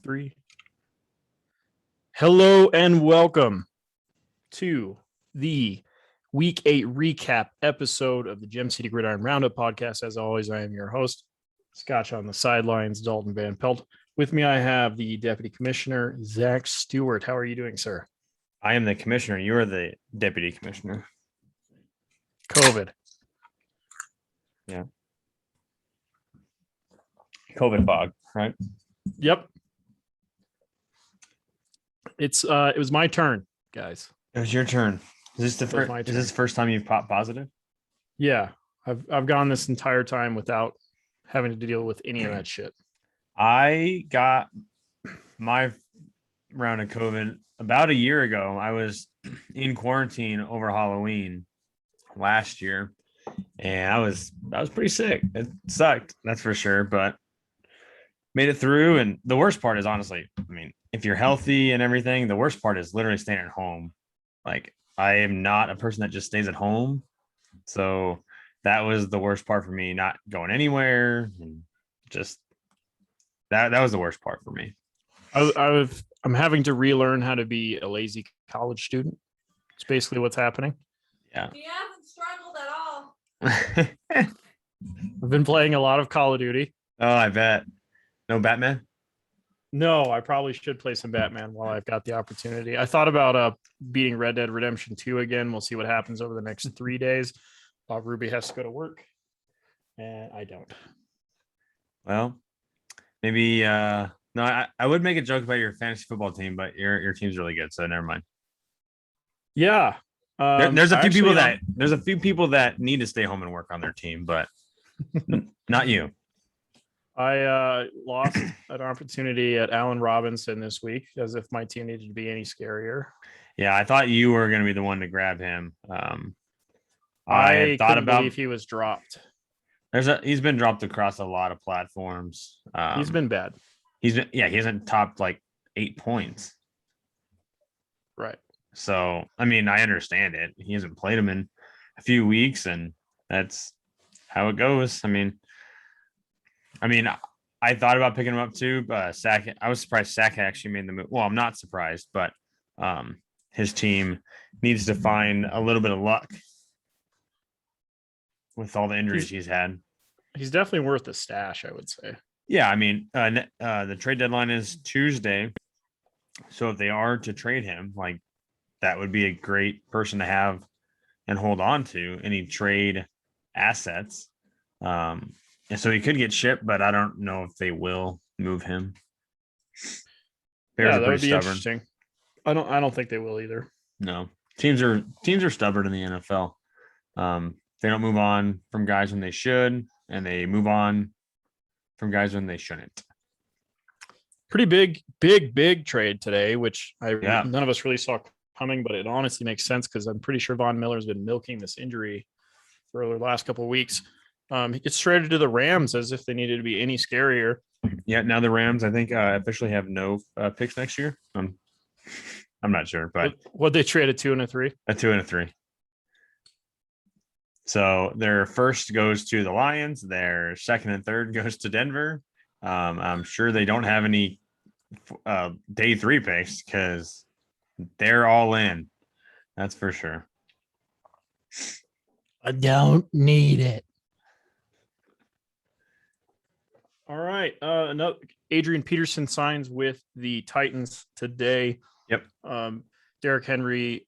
Three. Hello and welcome to the Week 8 recap episode of the Gem City Gridiron Roundup podcast. As always, I am your host, Scotch on the sidelines, Dalton Van Pelt. With me, I have the Deputy Commissioner, Zach Stewart. How are you doing, sir? I am the commissioner. You are the deputy commissioner. COVID. Yeah. COVID fog, right? Yep. It was my turn, guys. It was your turn. Is this the first time you've popped positive? Yeah. I've gone this entire time without having to deal with any of that shit. I got my round of COVID about a year ago. I was in quarantine over Halloween last year, and I was pretty sick. It sucked, that's for sure, but made it through. And the worst part is, honestly, I mean, if you're healthy and everything, the worst part is literally staying at home. Like, I am not a person that just stays at home. So that was the worst part for me, not going anywhere. And just that was the worst part for me. I'm having to relearn how to be a lazy college student. It's basically what's happening. Yeah. He hasn't struggled at all. I've been playing a lot of Call of Duty. Oh, I bet. No Batman? No, I probably should play some Batman while I've got the opportunity. I thought about beating Red Dead Redemption 2 again. We'll see what happens over the next 3 days. Ruby has to go to work, and I don't. Well, maybe no, I would make a joke about your fantasy football team, but your team's really good, so never mind. Yeah. There's a few people that need to stay home and work on their team, but not you. I lost an opportunity at Allen Robinson this week, as if my team needed to be any scarier. Yeah, I thought you were going to be the one to grab him. I thought about believe he was dropped. He's been dropped across a lot of platforms. He's been bad. He hasn't topped like 8 points. Right. So, I mean, I understand it. He hasn't played him in a few weeks, and that's how it goes. I mean, I thought about picking him up too, but I was surprised Sack actually made the move. Well, I'm not surprised, but his team needs to find a little bit of luck with all the injuries he's had. He's definitely worth a stash, I would say. Yeah, I mean, the trade deadline is Tuesday, so if they are to trade him, like, that would be a great person to have and hold on to any trade assets. And so he could get shipped, but I don't know if they will move him. Bears that would be stubborn. Interesting. I don't think they will either. No, teams are stubborn in the NFL. They don't move on from guys when they should, and they move on from guys when they shouldn't. Pretty big trade today, which none of us really saw coming, but it honestly makes sense because I'm pretty sure Von Miller's been milking this injury for the last couple of weeks. He gets traded to the Rams as if they needed to be any scarier. Yeah, now the Rams, I think, officially have no picks next year. I'm not sure, but what they trade, a 2 and a 3? A 2 and a 3. So their first goes to the Lions. Their second and third goes to Denver. I'm sure they don't have any day 3 picks because they're all in. That's for sure. I don't need it. All right. Another Adrian Peterson signs with the Titans today. Yep. Derrick Henry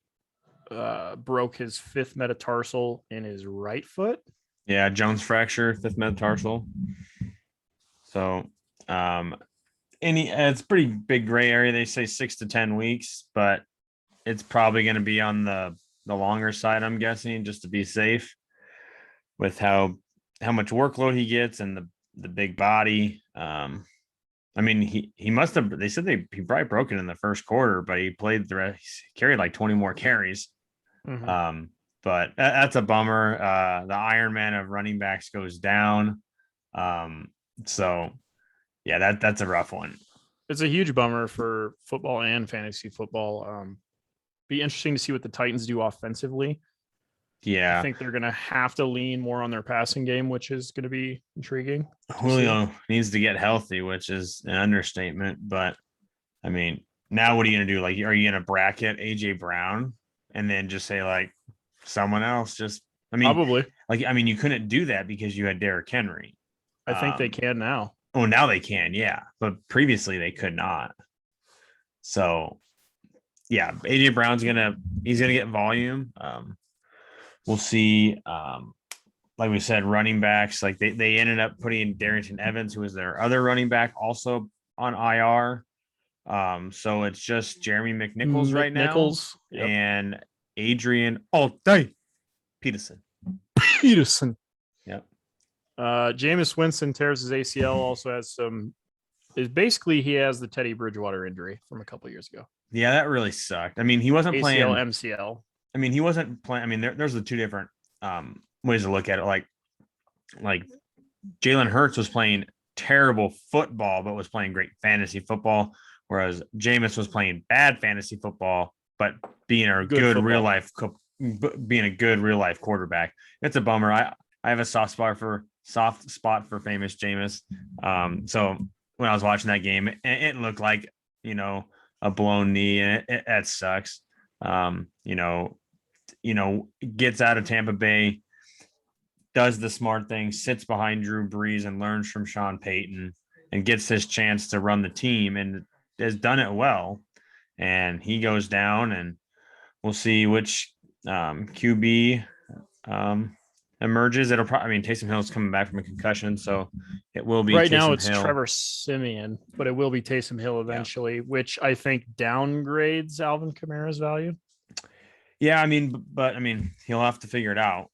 broke his 5th metatarsal in his right foot. Yeah, Jones fracture, 5th metatarsal. So, it's pretty big gray area. They say 6 to 10 weeks, but it's probably going to be on the longer side, I'm guessing, just to be safe with how much workload he gets and the big body. I mean, he must have. They said he probably broke it in the first quarter, but he played the rest. He carried like 20 more carries. Mm-hmm. But that's a bummer. The Iron Man of running backs goes down. So yeah, that's a rough one. It's a huge bummer for football and fantasy football. Be interesting to see what the Titans do offensively. Yeah. I think they're going to have to lean more on their passing game, which is going to be intriguing. Julio needs to get healthy, which is an understatement. But I mean, now what are you going to do? Like, are you going to bracket AJ Brown and then just say like someone else? Probably. You couldn't do that because you had Derrick Henry. I think they can now. Oh, now they can, yeah, but previously they could not. So, yeah, AJ Brown's he's gonna get volume. We'll see. Like we said, running backs, like they ended up putting Darrington Evans, who was their other running back, also on IR. So it's just Jeremy McNichols right now, yep. and Adrian all day Peterson. Peterson. Yep. Jameis Winston tears his ACL. Also has he has the Teddy Bridgewater injury from a couple years ago. Yeah, that really sucked. I mean, he wasn't ACL, playing MCL. I mean, he wasn't playing. I mean, there's the two different ways to look at it. Like Jalen Hurts was playing terrible football, but was playing great fantasy football, whereas Jameis was playing bad fantasy football, but being a good real life quarterback. It's a bummer. I have a soft spot for famous Jameis. So when I was watching that game, it looked like a blown knee, and it sucks. Gets out of Tampa Bay, does the smart thing, sits behind Drew Brees and learns from Sean Payton and gets his chance to run the team and has done it well. And he goes down, and we'll see which QB emerges. Taysom Hill's coming back from a concussion, so it will be right Taysom now. It's Hill. Trevor Siemian, but it will be Taysom Hill eventually, which I think downgrades Alvin Kamara's value. Yeah, but he'll have to figure it out.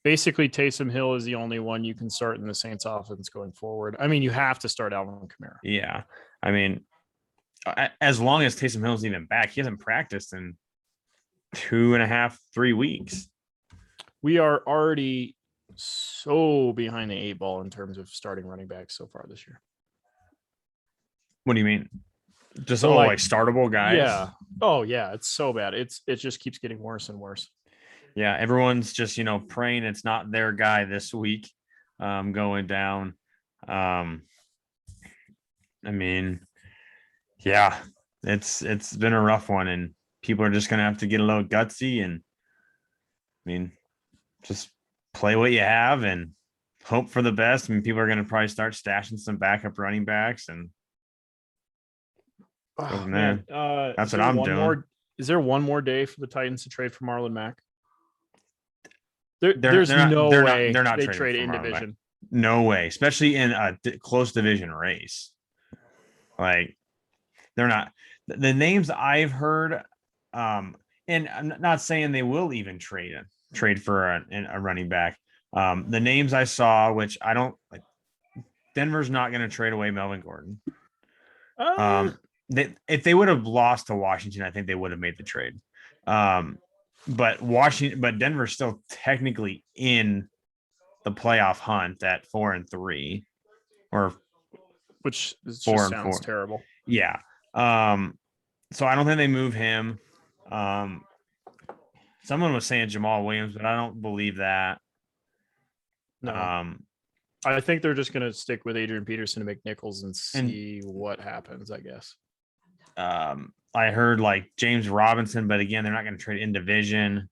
Basically, Taysom Hill is the only one you can start in the Saints offense going forward. I mean, you have to start Alvin Kamara. Yeah. As long as Taysom Hill's even back, he hasn't practiced in 2.5, 3 weeks. We are already so behind the 8 ball in terms of starting running backs so far this year. What do you mean? Just like startable guys? Yeah. Oh yeah. It's so bad. It just keeps getting worse and worse. Yeah. Everyone's just, praying it's not their guy this week going down. Yeah, it's been a rough one, and people are just going to have to get a little gutsy and just play what you have and hope for the best. People are going to probably start stashing some backup running backs and go from there. That's what I'm doing. Is there one more day for the Titans to trade for Marlon Mack? There's no way they're not they trade in division. No way, especially in a close division race. Like, they're not. The names I've heard, and I'm not saying they will even trade for a running back. The names I saw, which I don't like, Denver's not going to trade away Melvin Gordon. If they would have lost to Washington, I think they would have made the trade. But Denver's still technically in the playoff hunt at 4-3, which just 4-4. Terrible. Yeah. So I don't think they move him. Someone was saying Jamal Williams, but I don't believe that. No. I think they're just going to stick with Adrian Peterson to McNichols and see what happens, I guess. I heard like James Robinson, but again, they're not going to trade in division,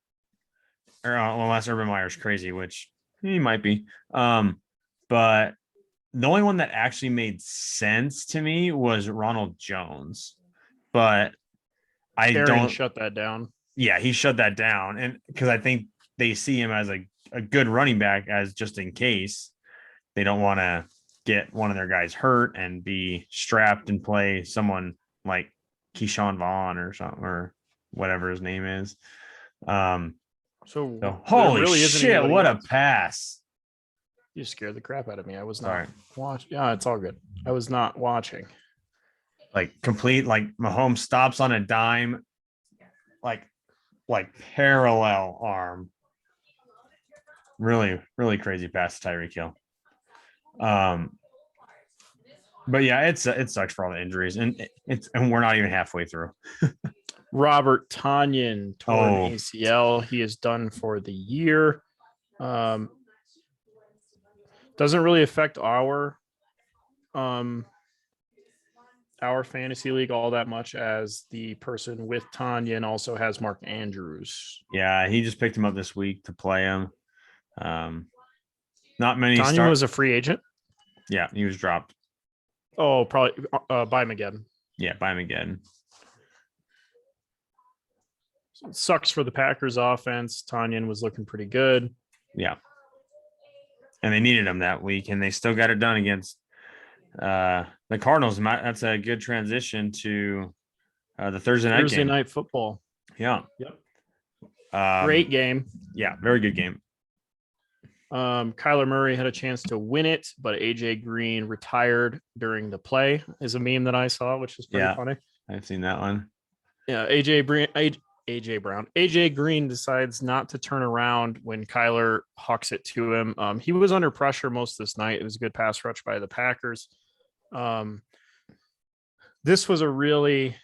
or unless Urban Meyer's crazy, which he might be. But the only one that actually made sense to me was Ronald Jones, but Aaron shut that down. Yeah, he shut that down, and because I think they see him as a good running back, as just in case they don't want to get one of their guys hurt and be strapped and play someone like Keyshawn Vaughn or something, or whatever his name is. So holy really shit, what else. A pass. You scared the crap out of me. I was not watching. Yeah, it's all good. I was not watching. Like complete, like Mahomes stops on a dime, like parallel arm. Really, really crazy pass to Tyreek Hill. But yeah, it sucks for all the injuries, and we're not even halfway through. Robert Tanyan torn Oh. ACL. He is done for the year. Doesn't really affect our fantasy league all that much, as the person with Tanyan also has Mark Andrews. Yeah, he just picked him up this week to play him. Not many Tanyan was a free agent. Yeah, he was dropped. Oh, probably buy him again. Yeah, buy him again. It sucks for the Packers offense. Tanyan was looking pretty good. Yeah. And they needed him that week, and they still got it done against the Cardinals. That's a good transition to the Thursday night football. Yeah. Yep. Um, Great game. Yeah, very good game. Kyler Murray had a chance to win it, but AJ Green retired during the play, is a meme that I saw, which is pretty funny. I've seen that one. Yeah, AJ Green decides not to turn around when Kyler hucks it to him. He was under pressure most of this night. It was a good pass rush by the Packers. This was a really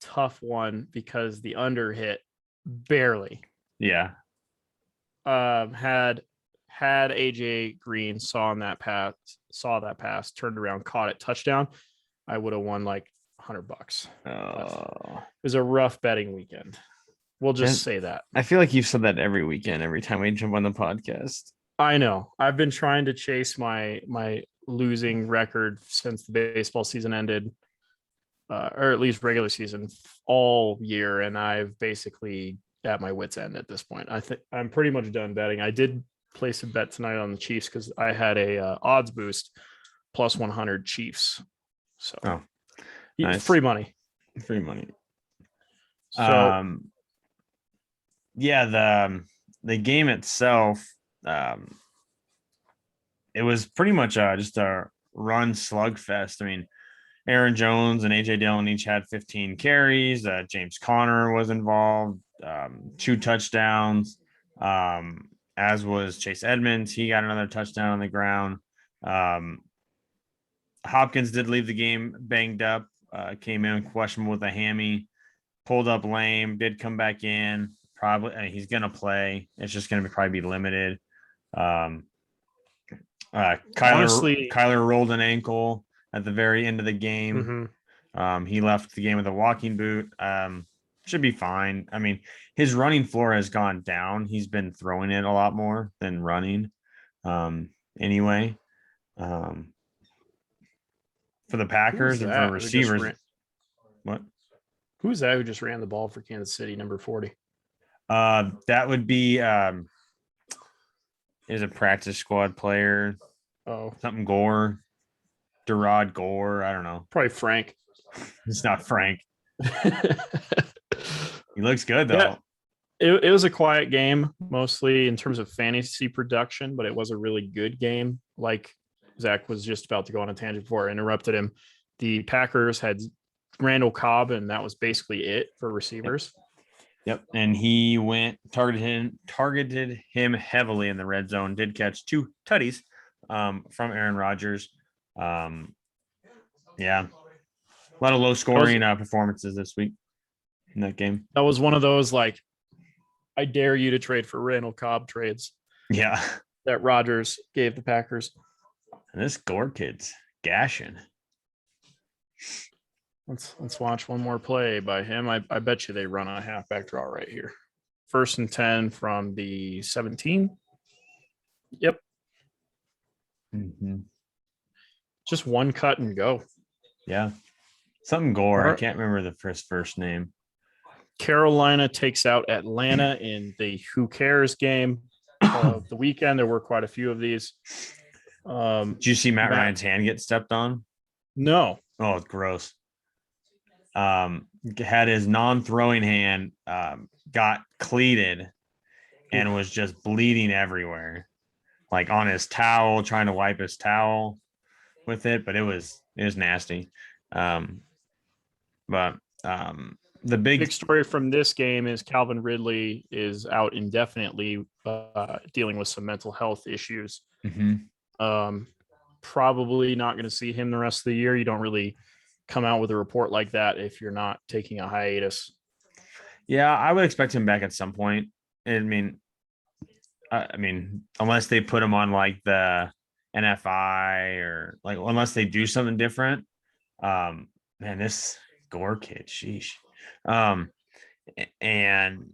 tough one because the under hit barely. Yeah. Had AJ Green saw that pass, turned around, caught it, touchdown, I would have won like $100. It was a rough betting weekend. We'll just say that. I feel like you've said that every weekend, every time we jump on the podcast. I know. I've been trying to chase my losing record since the baseball season ended, or at least regular season, all year, and I've basically at my wit's end at this point. I think I'm pretty much done betting. I did place a bet tonight on the Chiefs because I had a odds boost plus 100 Chiefs. So nice. Free money. So yeah, the game itself, it was pretty much just a run slugfest. I mean, Aaron Jones and AJ Dillon each had 15 carries. James Conner was involved, 2 touchdowns, as was Chase Edmonds. He got another touchdown on the ground. Hopkins did leave the game banged up, came in questionable with a hammy, pulled up lame, did come back in. Probably he's going to play. It's just going to probably be limited. Kyler rolled an ankle at the very end of the game. Mm-hmm. He left the game with a walking boot. Should be fine. I mean, his running floor has gone down. He's been throwing it a lot more than running. Anyway, for the Packers and for receivers. What? Who's that who just ran the ball for Kansas City, number 40? That would be is a practice squad player. Oh, something Gore. Derod Gore. I don't know. Probably Frank. It's not Frank. He looks good though. Yeah, it was a quiet game, mostly in terms of fantasy production, but it was a really good game. Like Zach was just about to go on a tangent before I interrupted him. The Packers had Randall Cobb, and that was basically it for receivers. Yep. And he targeted him heavily in the red zone, did catch 2 tutties from Aaron Rodgers. Yeah. A lot of low scoring performances this week in that game. That was one of those, like, I dare you to trade for Randall Cobb trades. Yeah. That Rodgers gave the Packers. And this Gore kid's gashing. Let's watch one more play by him. I bet you they run a halfback draw right here. 1st and 10 from the 17. Yep. Mm-hmm. Just one cut and go. Yeah. Something Gore. I can't remember the first name. Carolina takes out Atlanta in the who cares game of the weekend. There were quite a few of these. Did you see Matt Ryan's hand get stepped on? No. Oh, it's gross. Had his non-throwing hand got cleated and was just bleeding everywhere, like on his towel, trying to wipe his towel with it, but it was nasty. The big story from this game is Calvin Ridley is out indefinitely, dealing with some mental health issues. Mm-hmm. Probably not going to see him the rest of the year. You don't really come out with a report like that if you're not taking a hiatus. Yeah, I would expect him back at some point. I mean, unless they put him on like the NFI or like unless they do something different. Man, this Gore kid, sheesh. Um, and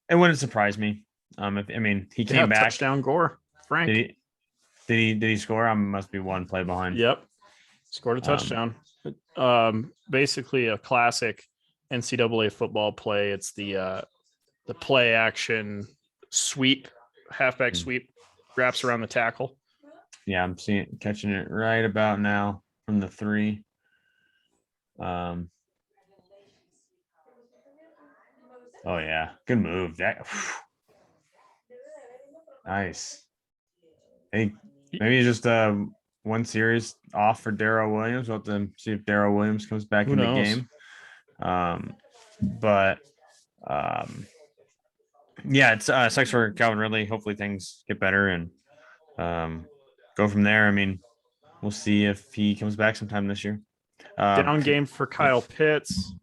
it wouldn't surprise me. He Yeah, came back. touchdown Gore. Frank. Did he? Did he score? I must be one play behind. Yep. Scored a touchdown. Basically a classic NCAA football play. It's the play action sweep, halfback sweep, wraps around the tackle. Yeah, I'm catching it right about now from the 3. Oh yeah, good move. That nice. Hey, maybe just one series off for Darrell Williams. We'll have to see if Darrell Williams comes back Who in the knows? game. But yeah, it sucks for Calvin Ridley. Hopefully things get better and go from there. I mean, we'll see if he comes back sometime this year. Down game for Kyle Pitts.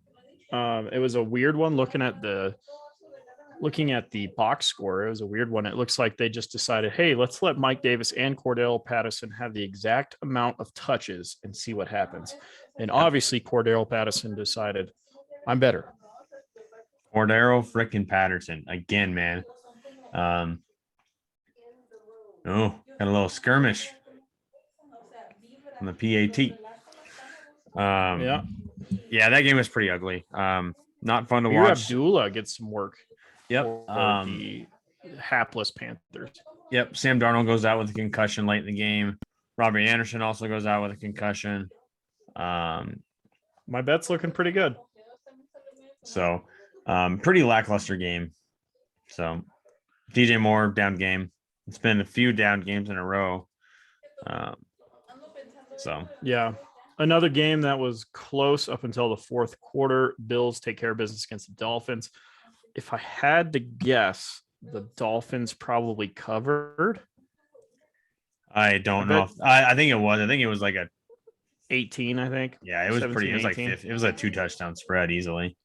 It was a weird one looking at the box score. It was a weird one. It looks like they just decided, hey, let's let Mike Davis and Cordell Patterson have the exact amount of touches and see what happens. And obviously Cordell Patterson decided, I'm better. Cordero frickin' Patterson again, man. Got a little skirmish on the PAT. Yeah, that game was pretty ugly. Not fun to Amir watch. Abdullah gets some work. Yep. For the hapless Panthers. Yep. Sam Darnold goes out with a concussion late in the game. Robbie Anderson also goes out with a concussion. My bet's looking pretty good. So, pretty lackluster game. So, DJ Moore down game. It's been a few down games in a row. Yeah. Another game that was close up until the fourth quarter. Bills take care of business against the Dolphins. If I had to guess, the Dolphins probably covered. I don't know. I think it was. I think it was like a 18. I think. Yeah, it was 17, pretty. It was 18. Like 50. It was a 2-touchdown spread easily.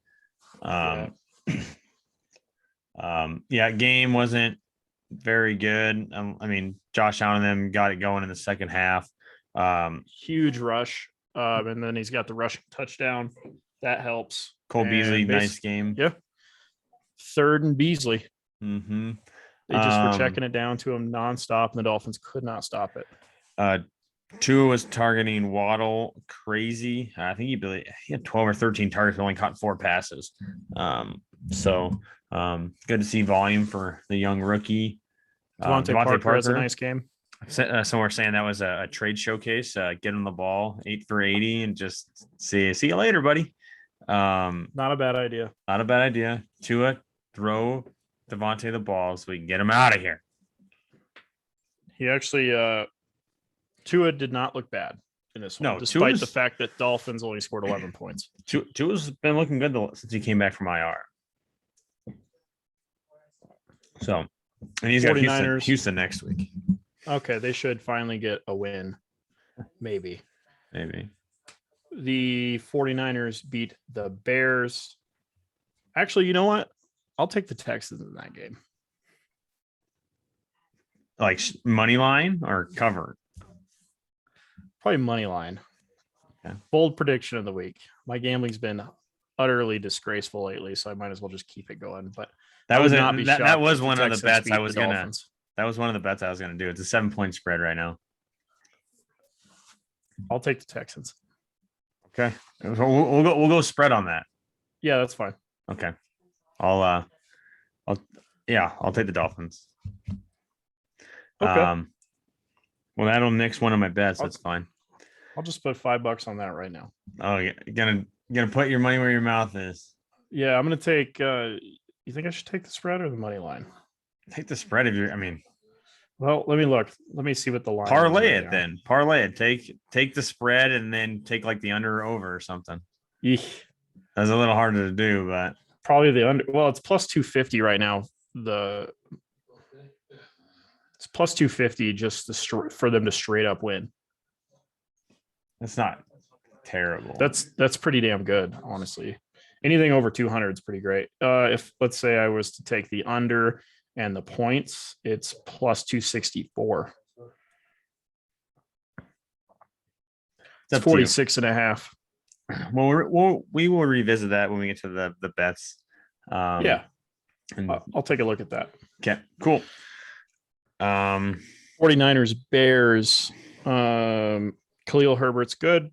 Game wasn't very good. Josh Allen and them got it going in the second half. Huge rush. And then he's got the rushing touchdown. That helps. Cole Beasley, nice game. Yeah. 3rd and Beasley. Mm-hmm. They just were checking it down to him nonstop, and the Dolphins could not stop it. Tua was targeting Waddle crazy. I think he had 12 or 13 targets, but only caught 4 passes. Good to see volume for the young rookie. Devontae Parker has a nice game. Somewhere saying that was a trade showcase. Get him the ball 8 for 80 and just see you later, buddy. Not a bad idea. Not a bad idea. Tua, throw Devontae the ball so we can get him out of here. He actually, Tua did not look bad in this one, despite the fact that Dolphins only scored 11 points. Tua's been looking good since he came back from IR. So, and he's got Houston next week. Okay, they should finally get a win. Maybe. The 49ers beat the Bears. Actually, you know what? I'll take the Texans in that game. Like money line or cover? Probably money line. Okay. Bold prediction of the week. My gambling's been utterly disgraceful lately, so I might as well just keep it going. But that was one of the bets I was gonna. That was one of the bets I was gonna do. It's a 7-point spread right now. I'll take the Texans. Okay, we'll go spread on that. Yeah, that's fine. Okay, I'll take the Dolphins. Okay. Well, that'll nix one of my bets. That's fine. I'll just put $5 on that right now. Oh, you're gonna put your money where your mouth is. Yeah, I'm gonna take. You think I should take the spread or the money line? Take the spread if you're. Well, let me look. Let me see what the line. Parlay it then. Parlay it. Take the spread and then take like the under or over or something. Eek. That's a little harder to do, but probably the under. Well, it's plus 250 right now. It's plus 250 just for them to straight up win. That's not terrible. That's pretty damn good, honestly. Anything over 200 is pretty great. If let's say I was to take the under and the points, it's plus 264. It's up to you. 46 and a half. Well, we will revisit that when we get to the bets. Yeah. And, I'll take a look at that. okay, cool. 49ers, Bears. Khalil Herbert's good.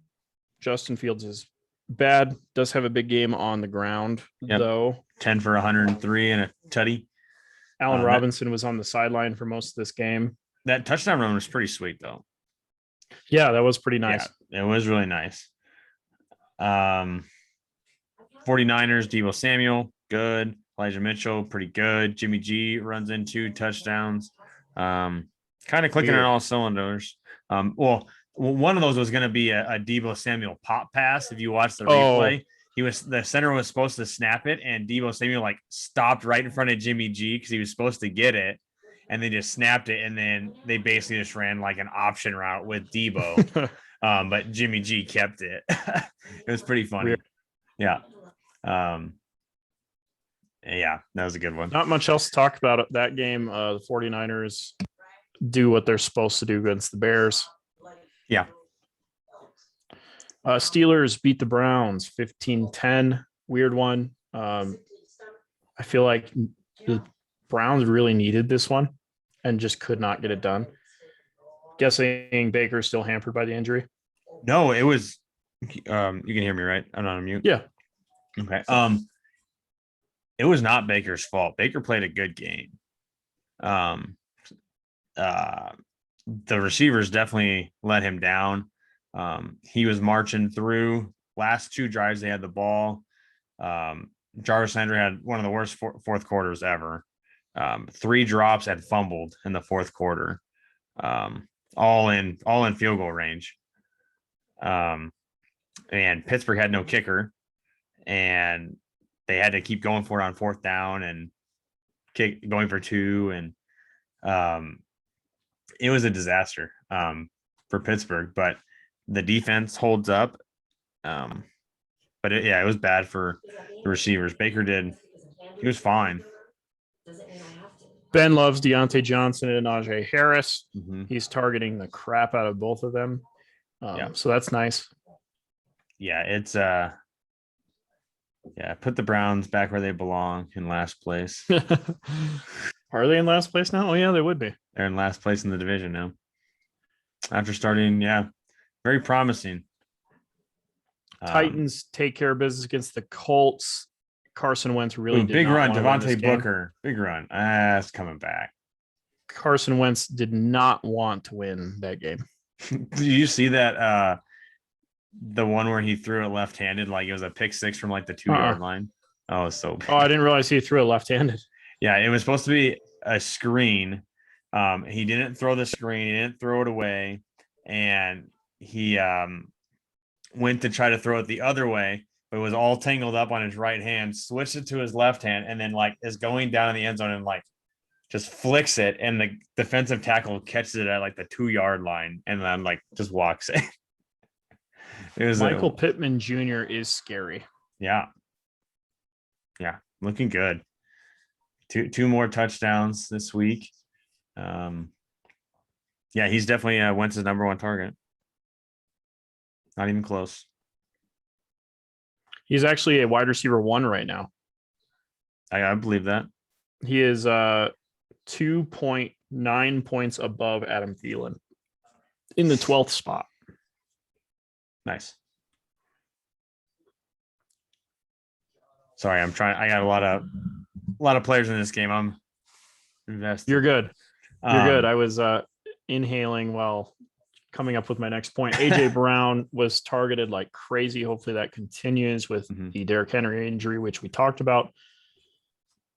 Justin Fields is bad. Does have a big game on the ground, though. 10 for 103 and a tutty. Allen Robinson was on the sideline for most of this game. That touchdown run was pretty sweet, though. Yeah, that was pretty nice. Yeah, it was really nice. 49ers, Deebo Samuel, good. Elijah Mitchell, pretty good. Jimmy G runs in 2 touchdowns. Kind of clicking on all cylinders. Well, one of those was going to be a Deebo Samuel pop pass. If you watch the replay, the center was supposed to snap it, and Deebo Samuel like stopped right in front of Jimmy G because he was supposed to get it, and they just snapped it, and then they basically just ran like an option route with Deebo. But Jimmy G kept it. It was pretty funny. Weird. Yeah. Yeah, that was a good one. Not much else to talk about that game. The 49ers do what they're supposed to do against the Bears. Yeah. Steelers beat the Browns 15-10. Weird one. I feel like the Browns really needed this one and just could not get it done. Guessing Baker's still hampered by the injury. No, it was. You can hear me, right? I'm not on mute. Yeah. Okay. It was not Baker's fault. Baker played a good game. The receivers definitely let him down. He was marching through. Last 2 drives they had the ball. Jarvis Landry had one of the worst fourth quarters ever. 3 drops and fumbled in the fourth quarter. All in field goal range. And Pittsburgh had no kicker, and they had to keep going for it on 4th down and going for 2. And it was a disaster for Pittsburgh, but the defense holds up. But it was bad for the receivers. Baker he was fine. Ben loves Deontay Johnson and Najee Harris. Mm-hmm. He's targeting the crap out of both of them. So that's nice. Yeah, it's put the Browns back where they belong, in last place. Are they in last place now? Oh yeah, they would be. They're in last place in the division now. After starting, very promising. Titans take care of business against the Colts. Carson Wentz really did big not run. want to win Devontae Booker, big run. That's coming back. Carson Wentz did not want to win that game. Did you see that? The one where he threw it left-handed, like it was a pick 6 from like the 2-yard line. Oh, it was so bad. Oh, I didn't realize he threw it left-handed. Yeah, it was supposed to be a screen. He didn't throw the screen. He didn't throw it away, and he went to try to throw it the other way, but it was all tangled up on his right hand. Switched it to his left hand, and then like is going down in the end zone and like just flicks it, and the defensive tackle catches it at like the 2-yard line, and then like just walks it. It was Michael Pittman Jr. is scary. Yeah, looking good. Two more touchdowns this week. He's definitely Wentz's number 1 target. Not even close. He's actually a wide receiver 1 right now. I believe that. He is 2.9 points above Adam Thielen in the 12th spot. Nice. Sorry, I'm trying. I got a lot of players in this game. I'm invested. You're good. You're good. I was inhaling while coming up with my next point. AJ Brown was targeted like crazy. Hopefully that continues with the Derrick Henry injury, which we talked about.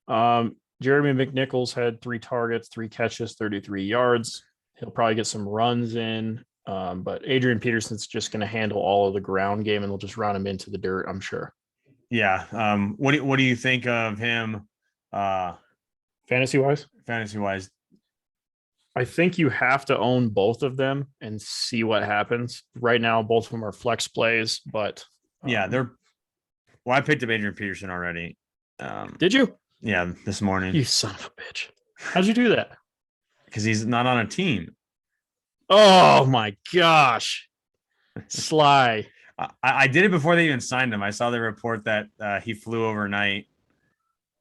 Jeremy McNichols had 3 targets, 3 catches, 33 yards. He'll probably get some runs in. But Adrian Peterson's just going to handle all of the ground game, and they'll just run him into the dirt, I'm sure. Yeah. What do you think of him? Fantasy wise, I think you have to own both of them and see what happens. Right now, both of them are flex plays, but they're Well, I picked up Adrian Peterson already. Did you? Yeah, this morning. You son of a bitch. How'd you do that? Because he's not on a team. Oh my gosh. Sly. I did it before they even signed him. I saw the report that he flew overnight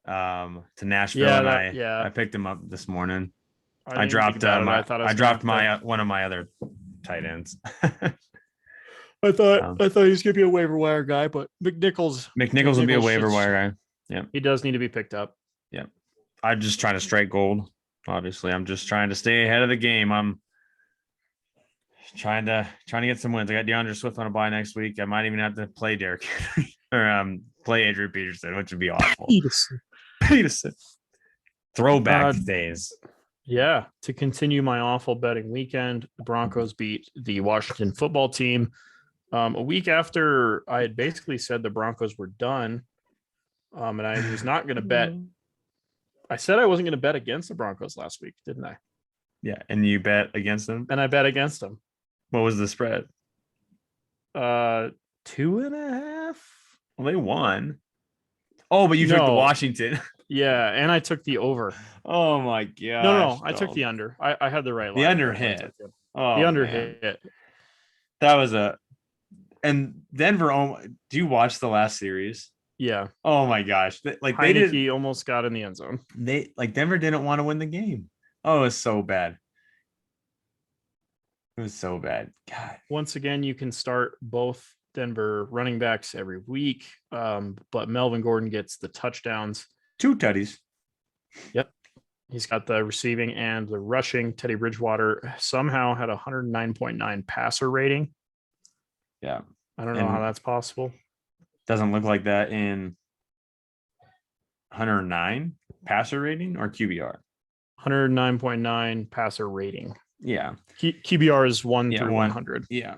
to Nashville, and I picked him up this morning. I dropped one of my other tight ends. I thought he was gonna be a waiver wire guy, but McNichols will be a waiver wire guy. Yeah, he does need to be picked up. Yeah, I'm just trying to strike gold. Obviously, I'm just trying to stay ahead of the game. I'm trying to get some wins. I got DeAndre Swift on a bye next week. I might even have to play Derrick Henry or play Adrian Peterson, which would be awful. Peterson. Throwback days. Yeah. To continue my awful betting weekend, the Broncos beat the Washington football team. A week after I had basically said the Broncos were done, and I was not going to bet. I said I wasn't going to bet against the Broncos last week, didn't I? Yeah, and you bet against them? And I bet against them. What was the spread? 2.5. Well, they won. Oh, but you took the Washington. Yeah, and I took the over. Oh my god! No, I took the under. I had the right line. The under hit. Oh, the under hit. That was and Denver. Do you watch the last series? Yeah. Oh my gosh! Heineke almost got in the end zone. Denver didn't want to win the game. Oh, it was so bad. It was so bad. God. Once again, you can start both Denver running backs every week, but Melvin Gordon gets the touchdowns. 2 tutties. Yep. He's got the receiving and the rushing. Teddy Bridgewater somehow had a 109.9 passer rating. Yeah. I don't know how that's possible. Doesn't look like that in 109 passer rating or QBR. 109.9 passer rating. Yeah. QBR is 1 through 100. Yeah.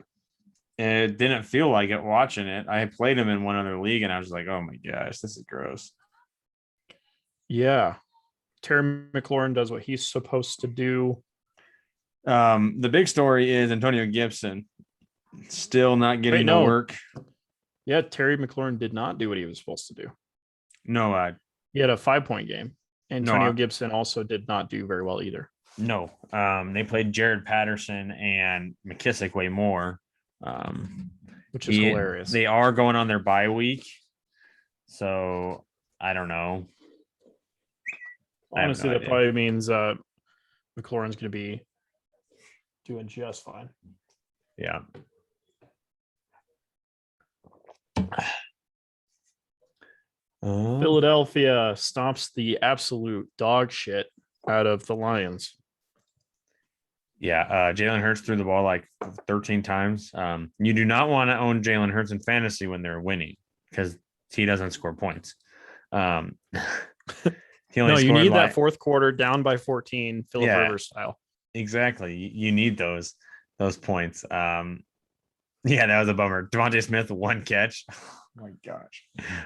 It didn't feel like it watching it. I played him in one other league and I was like, oh my gosh, this is gross. Yeah. Terry McLaurin does what he's supposed to do. The big story is Antonio Gibson still not getting to work. Yeah, Terry McLaurin did not do what he was supposed to do. No, he had a 5-point game. Antonio Gibson also did not do very well either. No, they played Jared Patterson and McKissick way more, which is hilarious. They are going on their bye week, so I don't know. Honestly, that probably means McLaurin's going to be doing just fine. Yeah. Philadelphia stomps the absolute dog shit out of the Lions. Yeah, Jalen Hurts threw the ball like 13 times. You do not want to own Jalen Hurts in fantasy when they're winning because he doesn't score points. You need that fourth quarter down by 14, Philip Rivers style. Exactly. You need those points. Yeah, that was a bummer. Devontae Smith, 1 catch. Oh my gosh.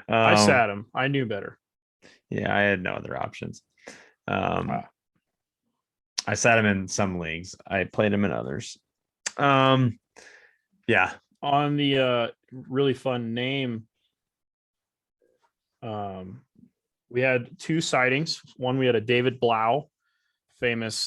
I sat him. I knew better. Yeah, I had no other options. I sat him in some leagues. I played him in others. Yeah. On the really fun name, we had 2 sightings. One, we had a David Blau, famous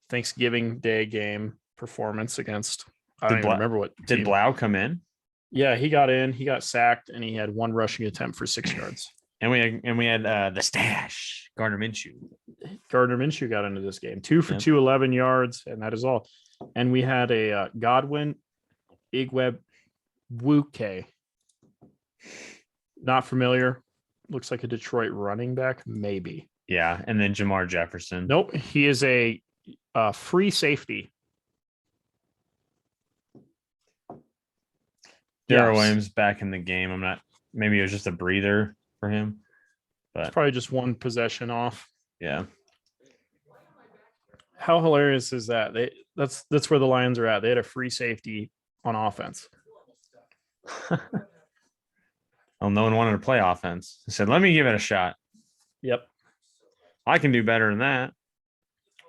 Thanksgiving Day game performance against. I don't even remember what. Did Blau come in? Yeah, he got in. He got sacked, and he had 1 rushing attempt for 6 yards. And we had the stash, Gardner Minshew. Gardner Minshew got into this game, 2 for 2, 11 yards, and that is all. And we had a Godwin Igwebuike. Not familiar. Looks like a Detroit running back, maybe. Yeah, and then Jamar Jefferson. Nope, he is a free safety. Darrell Williams back in the game. Maybe it was just a breather for him. But it's probably just 1 possession off. Yeah. How hilarious is that? That's where the Lions are at. They had a free safety on offense. Well, no one wanted to play offense. I said, let me give it a shot. Yep. I can do better than that.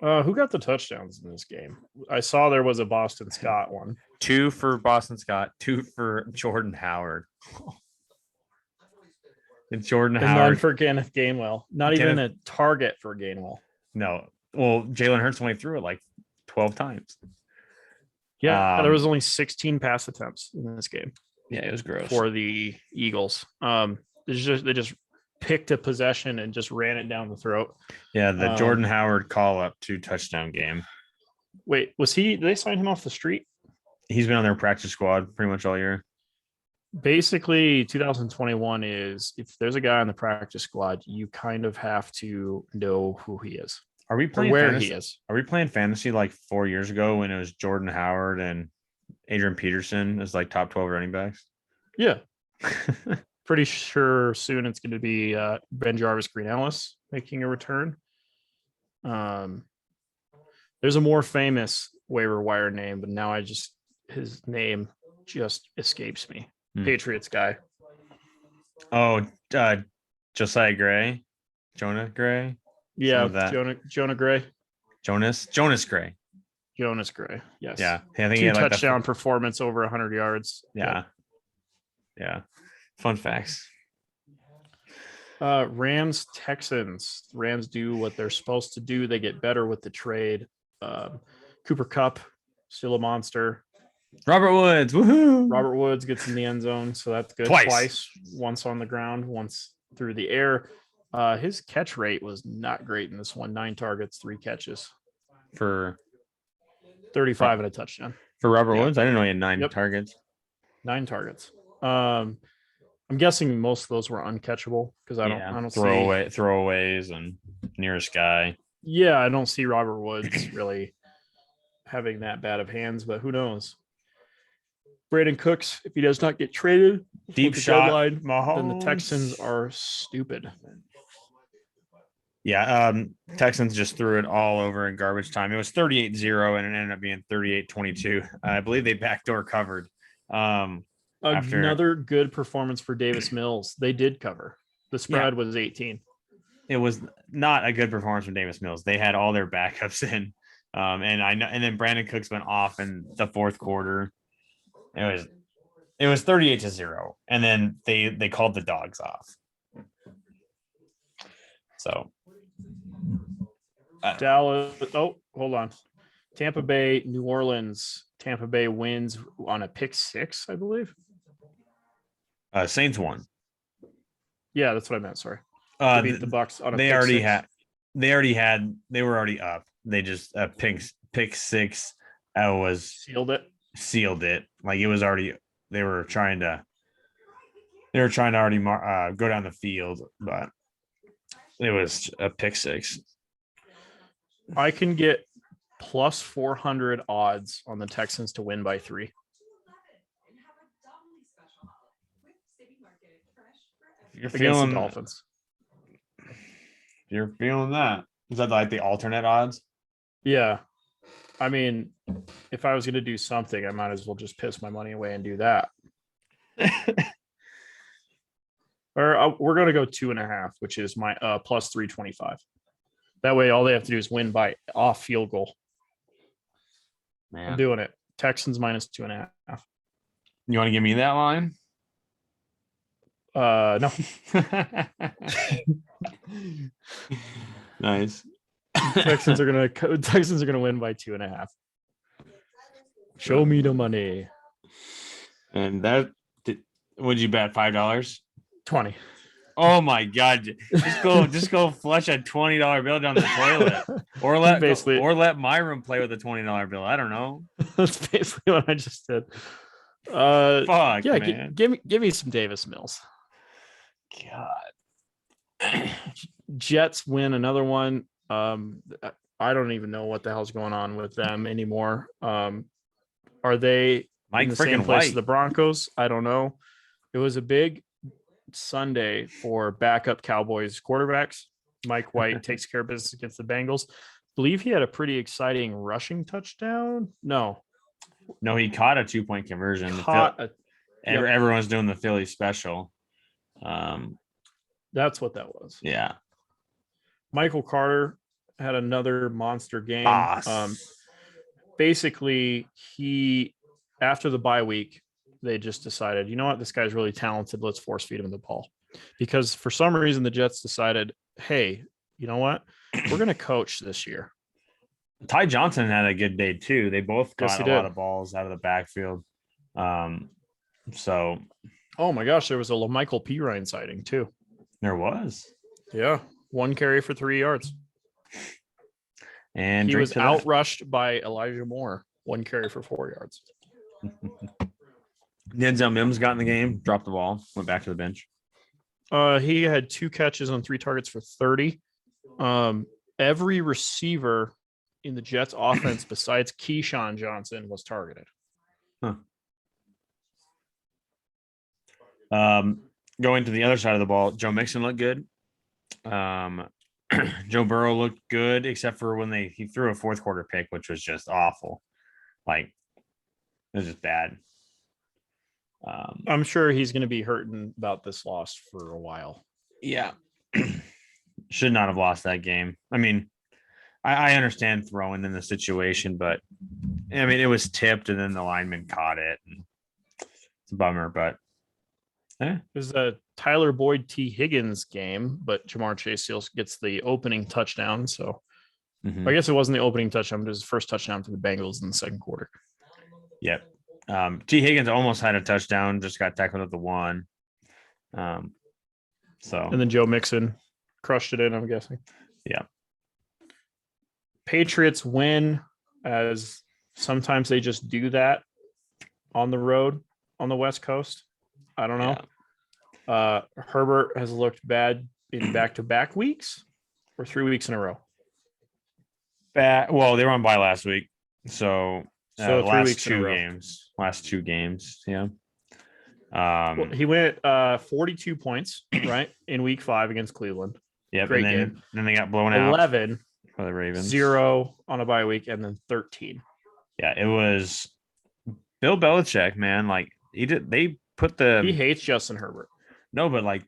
Who got the touchdowns in this game? I saw there was a Boston Scott one. 2 for Boston Scott, 2 for Jordan Howard. It's Jordan And none Howard. for Kenneth Gainwell. Not even a target for Gainwell. No. Well, Jalen Hurts only threw it like 12 times. Yeah, there was only 16 pass attempts in this game. Yeah, it was gross. For the Eagles. They just picked a possession and just ran it down the throat. Yeah, the Jordan Howard call-up 2-touchdown game. Wait, did they sign him off the street? He's been on their practice squad pretty much all year. Basically, 2021 is if there's a guy on the practice squad, you kind of have to know who he is. Are we playing where fantasy? He is? Are we playing fantasy like 4 years ago when it was Jordan Howard and Adrian Peterson as like top 12 running backs? Yeah. Pretty sure soon it's going to be Ben Jarvis Green Ellis making a return. There's a more famous waiver wire name, but now his name just escapes me. Patriots guy. Oh, Josiah Gray, Jonah Gray. Yeah, Jonah Gray. Jonas Gray. Jonas Gray. Yes. Yeah, I think 2 he had touchdown performance over 100 yards. Yeah. Yeah. Fun facts. Rams Texans. Rams do what they're supposed to do. They get better with the trade. Cooper Kupp, still a monster. Robert Woods. Woohoo! Robert Woods gets in the end zone, so that's good. Twice. Once on the ground, once through the air. His catch rate was not great in this one. 9 targets, 3 catches for 35 and a touchdown. For Robert Woods, I didn't know he had 9 targets. 9 targets. I'm guessing most of those were uncatchable because I don't see throwaways and nearest guy. Yeah, I don't see Robert Woods really having that bad of hands, but who knows? Brandon Cooks, if he does not get traded, deep shot, deadline, then the Texans are stupid. Yeah, Texans just threw it all over in garbage time. It was 38-0, and it ended up being 38-22. I believe they backdoor covered. Another good performance for Davis Mills. They did cover. The spread was 18. It was not a good performance from Davis Mills. They had all their backups in. And then Brandon Cooks went off in the fourth quarter. It was 38-0. And then they called the dogs off. So Dallas. Oh, hold on. Tampa Bay, New Orleans. Tampa Bay wins on a pick 6, I believe. Saints won. Yeah, that's what I meant. Sorry. They beat the Bucks on a they pick already 6. They were already up. They just pick 6 was sealed it. Like it was already, they were trying to already go down the field, but it was a pick 6. I can get plus 400 odds on the Texans to win by 3. You're feeling the Dolphins. You're feeling that. Is that like the alternate odds? Yeah. I mean, if I was going to do something, I might as well just piss my money away and do that. Or we're going to go 2.5, which is my plus 325. That way, all they have to do is win by off field goal. Man. I'm doing it. Texans minus 2.5. You want to give me that line? No. Nice. Texans are gonna win by 2.5. Show me the money. And would you bet $5? 20. Oh my God! Just go flush a $20 bill down the toilet, or let Myron play with a $20 bill. I don't know. That's basically what I just did. Fuck, yeah. Man. Give me some Davis Mills. God. Jets win another one. I don't even know what the hell's going on with them anymore. Are they Mike in the same place White as the Broncos? I don't know. It was a big Sunday for backup Cowboys quarterbacks. Mike White takes care of business against the Bengals. I believe he had a pretty exciting rushing touchdown. No, he caught a 2-point conversion. Everyone's doing the Philly special. That's what that was. Yeah. Michael Carter had another monster game. Boss. Basically, he after the bye week, they just decided, you know what, this guy's really talented. Let's force feed him the ball. Because for some reason, the Jets decided, hey, you know what? We're going to coach this year. Ty Johnson had a good day too. They both Yes, got he a lot did. of balls out of the backfield. So Oh my gosh, there was a LaMichael Pirine sighting too. there was. Yeah. 1 carry for 3 yards. And He drink was to that. outrushed by Elijah Moore. 1 carry for 4 yards. Denzel Mims got in the game, dropped the ball, went back to the bench. He had 2 catches on 3 targets for 30. Every receiver in the Jets offense besides Keyshawn Johnson was targeted. Going to the other side of the ball, Joe Mixon looked good. Joe Burrow looked good, except for when he threw a fourth quarter pick, which was just awful. Like, it was just bad. I'm sure he's going to be hurting about this loss for a while. Yeah. Should not have lost that game. I mean, I understand throwing in the situation, but I mean, it was tipped and then the lineman caught it. And it's a bummer, but It was a Tyler Boyd T. Higgins game, but Jamar Chase still gets the opening touchdown. So I guess it wasn't the opening touchdown, but it was the first touchdown for the Bengals in the second quarter. Yep. T. Higgins almost had a touchdown, just got tackled at the 1. And then Joe Mixon crushed it in, I'm guessing. Yeah. Patriots win, as sometimes they just do that on the road on the West Coast. I don't know. Yeah. Herbert has looked bad in back-to-back weeks or 3 weeks in a row. Well, they were on bye last week. So 3 last weeks in a row. Last 2 games. Yeah. Well, he went 42 points, right, in week 5 against Cleveland. Yeah, great and game. Then they got blown out. 11 for the Ravens. 0 on a bye week, and then 13. Yeah, it was Bill Belichick, man. Like he hates Justin Herbert. No, but like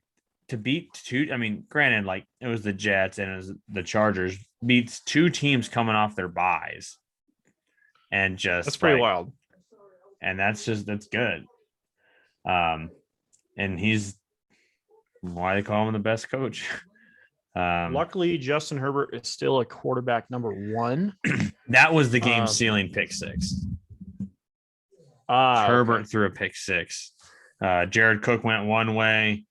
to beat 2. I mean, granted, like it was the Jets and it was the Chargers, beats 2 teams coming off their buys, and that's pretty wild. And that's good. And he's why they call him the best coach. Luckily, Justin Herbert is still a quarterback number 1. That was the game sealing pick 6. Herbert threw a pick 6. Jared Cook went one way.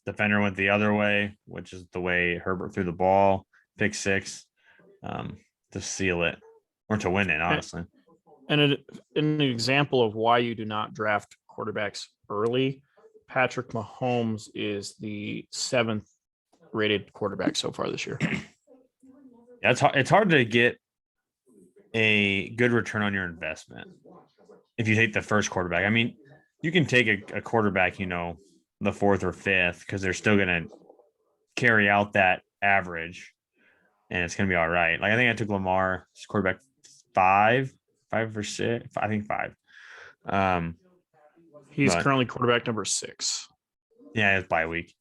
Defender went the other way, which is the way Herbert threw the ball. Pick 6 to seal it or to win it, honestly. And an example of why you do not draft quarterbacks early, Patrick Mahomes is the 7th rated quarterback so far this year. Yeah, it's hard to get a good return on your investment if you take the first quarterback. I mean, you can take a quarterback, the 4th or 5th, because they're still going to carry out that average, and it's going to be all right. Like I think I took Lamar, quarterback 5 or 6. I think 5. He's currently quarterback number 6. Yeah, it's bye week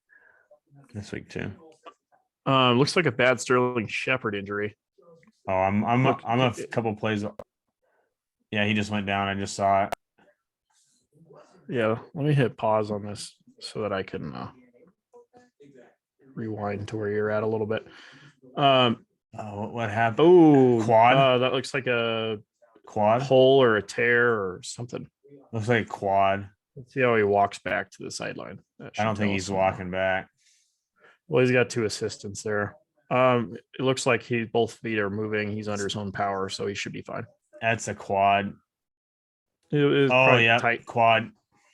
this week too. Looks like a bad Sterling Shepard injury. Oh, I'm a couple plays. Yeah, he just went down. I just saw it. Yeah, let me hit pause on this so that I can rewind to where you're at a little bit. What happened? Oh, quad. That looks like a quad hole or a tear or something. Looks like a quad. Let's see how he walks back to the sideline. I don't think he's walking back. Well, he's got 2 assistants there. It looks like both feet are moving. He's under his own power, so he should be fine. That's a quad. Yeah, tight. Quad.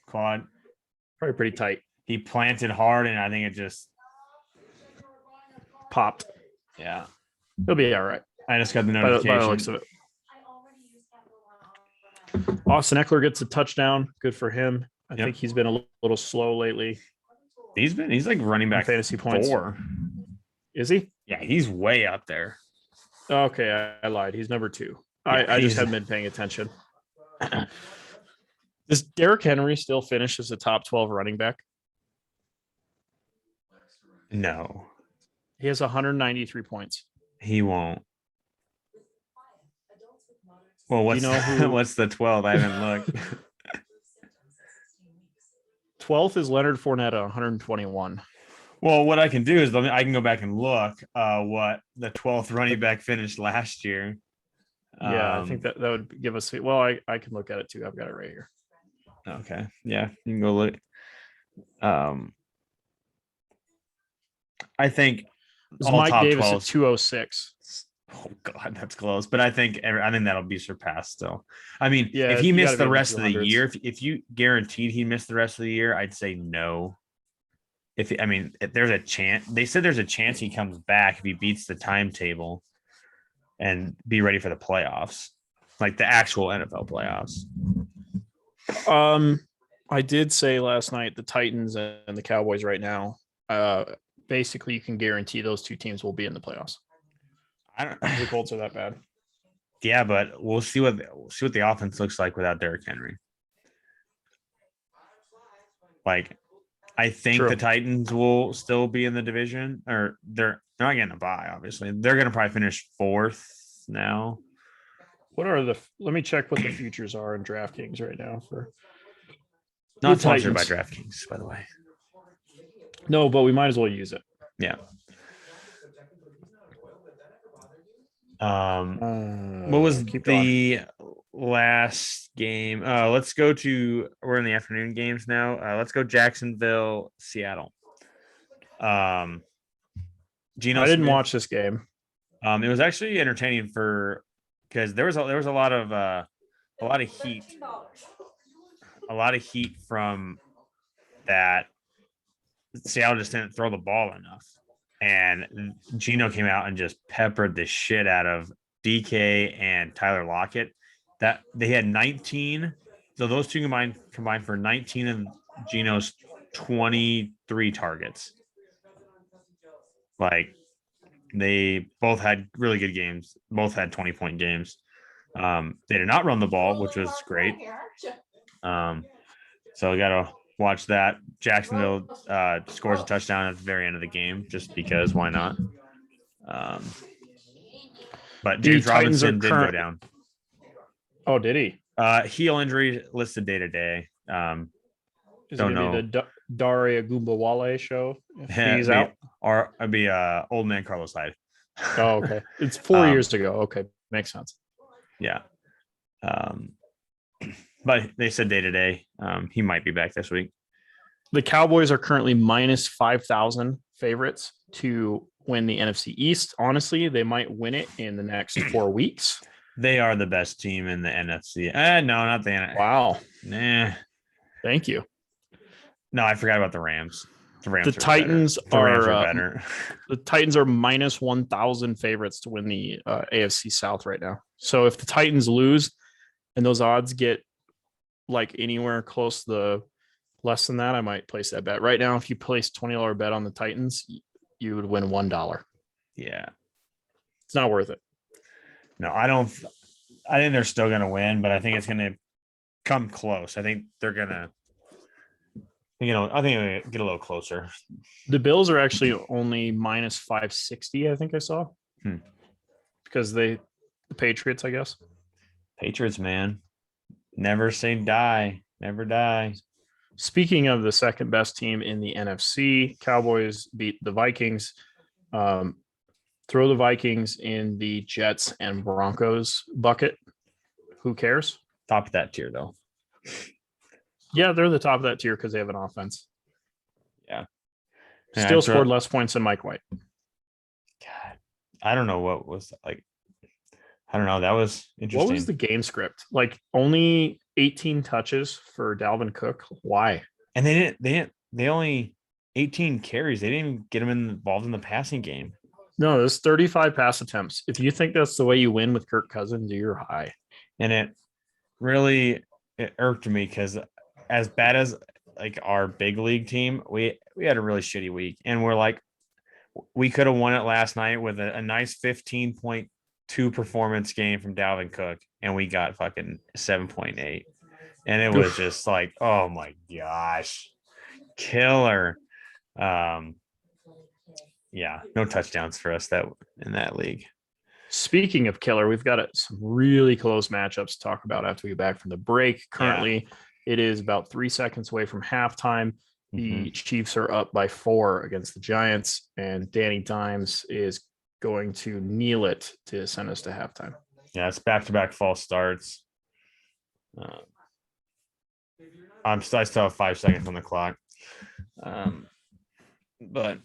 Probably pretty tight. He planted hard, and I think it just popped. Yeah, he'll be all right. I just got the notification. By the looks of it. Austin Eckler gets a touchdown. Good for him. I think he's been a little slow lately. He's like running back fantasy points. 4. Is he? Yeah, he's way up there. Okay, I lied. He's number 2. I just haven't been paying attention. Does Derrick Henry still finish as a top 12 running back? No. He has 193 points. He won't. Well, what's the 12? I haven't looked. 12th is Leonard Fournette at 121. Well, what I can do is I can go back and look what the 12th running back finished last year. Yeah, I think that would give us. Well, I can look at it too. I've got it right here. Okay. Yeah, you can go look. I think all Mike top Davis 12. at 206. Oh God, that's close. But I think that'll be surpassed still. I mean, Yeah, if he you missed gotta be the in the rest of the 200s. year, if you guaranteed he missed the rest of the year, I'd say no. If there's a chance, they said there's a chance he comes back if he beats the timetable and be ready for the playoffs, like the actual NFL playoffs. I did say last night the Titans and the Cowboys right now. Basically, you can guarantee those two teams will be in the playoffs. I don't. The Colts are that bad. Yeah, but we'll see what the offense looks like without Derrick Henry. Like, I think True. the Titans will still be in the division, or they're not getting a bye. Obviously, they're going to probably finish 4th now. Let me check what the futures are in DraftKings right now for. Not sponsored by DraftKings, by the way. No, but we might as well use it. Yeah. What was the last game? Let's go to. We're in the afternoon games now. Let's go Jacksonville, Seattle. Geno I didn't Smith, watch this game. It was actually entertaining because there was a lot of heat. A lot of heat from that. Seattle just didn't throw the ball enough. And Geno came out and just peppered the shit out of DK and Tyler Lockett. That they had 19. So those two combined for 19 and Geno's 23 targets. Like, they both had really good games. Both had 20-point games. They did not run the ball, which was great. So we got to watch that. Jacksonville scores a touchdown at the very end of the game, just because why not? But James Robinson did go down. Oh, did he? Heel injury listed day to day. Is it going to be the Daria Gumbawale show? If he's out? Or it'd be old man Carlos Hyde. Oh, okay. It's 4 years ago. Okay. Makes sense. Yeah. But they said day to day. He might be back this week. The Cowboys are currently minus 5,000 favorites to win the NFC East. Honestly, they might win it in the next 4 weeks. They are the best team in the NFC. No, not the NFC. Wow. Nah. Thank you. No, I forgot about the Rams. The Titans are better. The Titans are minus 1,000 favorites to win the AFC South right now. So if the Titans lose and those odds get like anywhere close to the less than that, I might place that bet. Right now, if you place $20 bet on the Titans, you would win $1. Yeah. It's not worth it. No, I don't. I think they're still going to win, but I think it's going to come close. I think they're going to, I think it'll get a little closer. The Bills are actually only minus 560, I think I saw. Because the Patriots, I guess. Patriots, man. Never say die. Never die. Speaking of the second best team in the NFC, Cowboys beat the Vikings. Throw the Vikings in the Jets and Broncos bucket. Who cares? Top of that tier, though. Yeah, they're the top of that tier because they have an offense. Yeah. Still scored less points than Mike White. God, I don't know what was like. I don't know. That was interesting. What was the game script? Like only 18 touches for Dalvin Cook. Why? And they only 18 carries. They didn't even get him involved in the passing game. No, there's 35 pass attempts. If you think that's the way you win with Kirk Cousins, you're high. And it irked me because as bad as like our big league team, we had a really shitty week. And we're like, we could have won it last night with a nice 15.2 performance game from Dalvin Cook. And we got fucking 7.8. And it was just like, oh my gosh, killer. Yeah, no touchdowns for us in that league. Speaking of killer, we've got some really close matchups to talk about after we get back from the break. Currently, It is about 3 seconds away from halftime. Mm-hmm. The Chiefs are up by 4 against the Giants, and Danny Dimes is going to kneel it to send us to halftime. Yeah, it's back-to-back false starts. I still have 5 seconds on the clock. But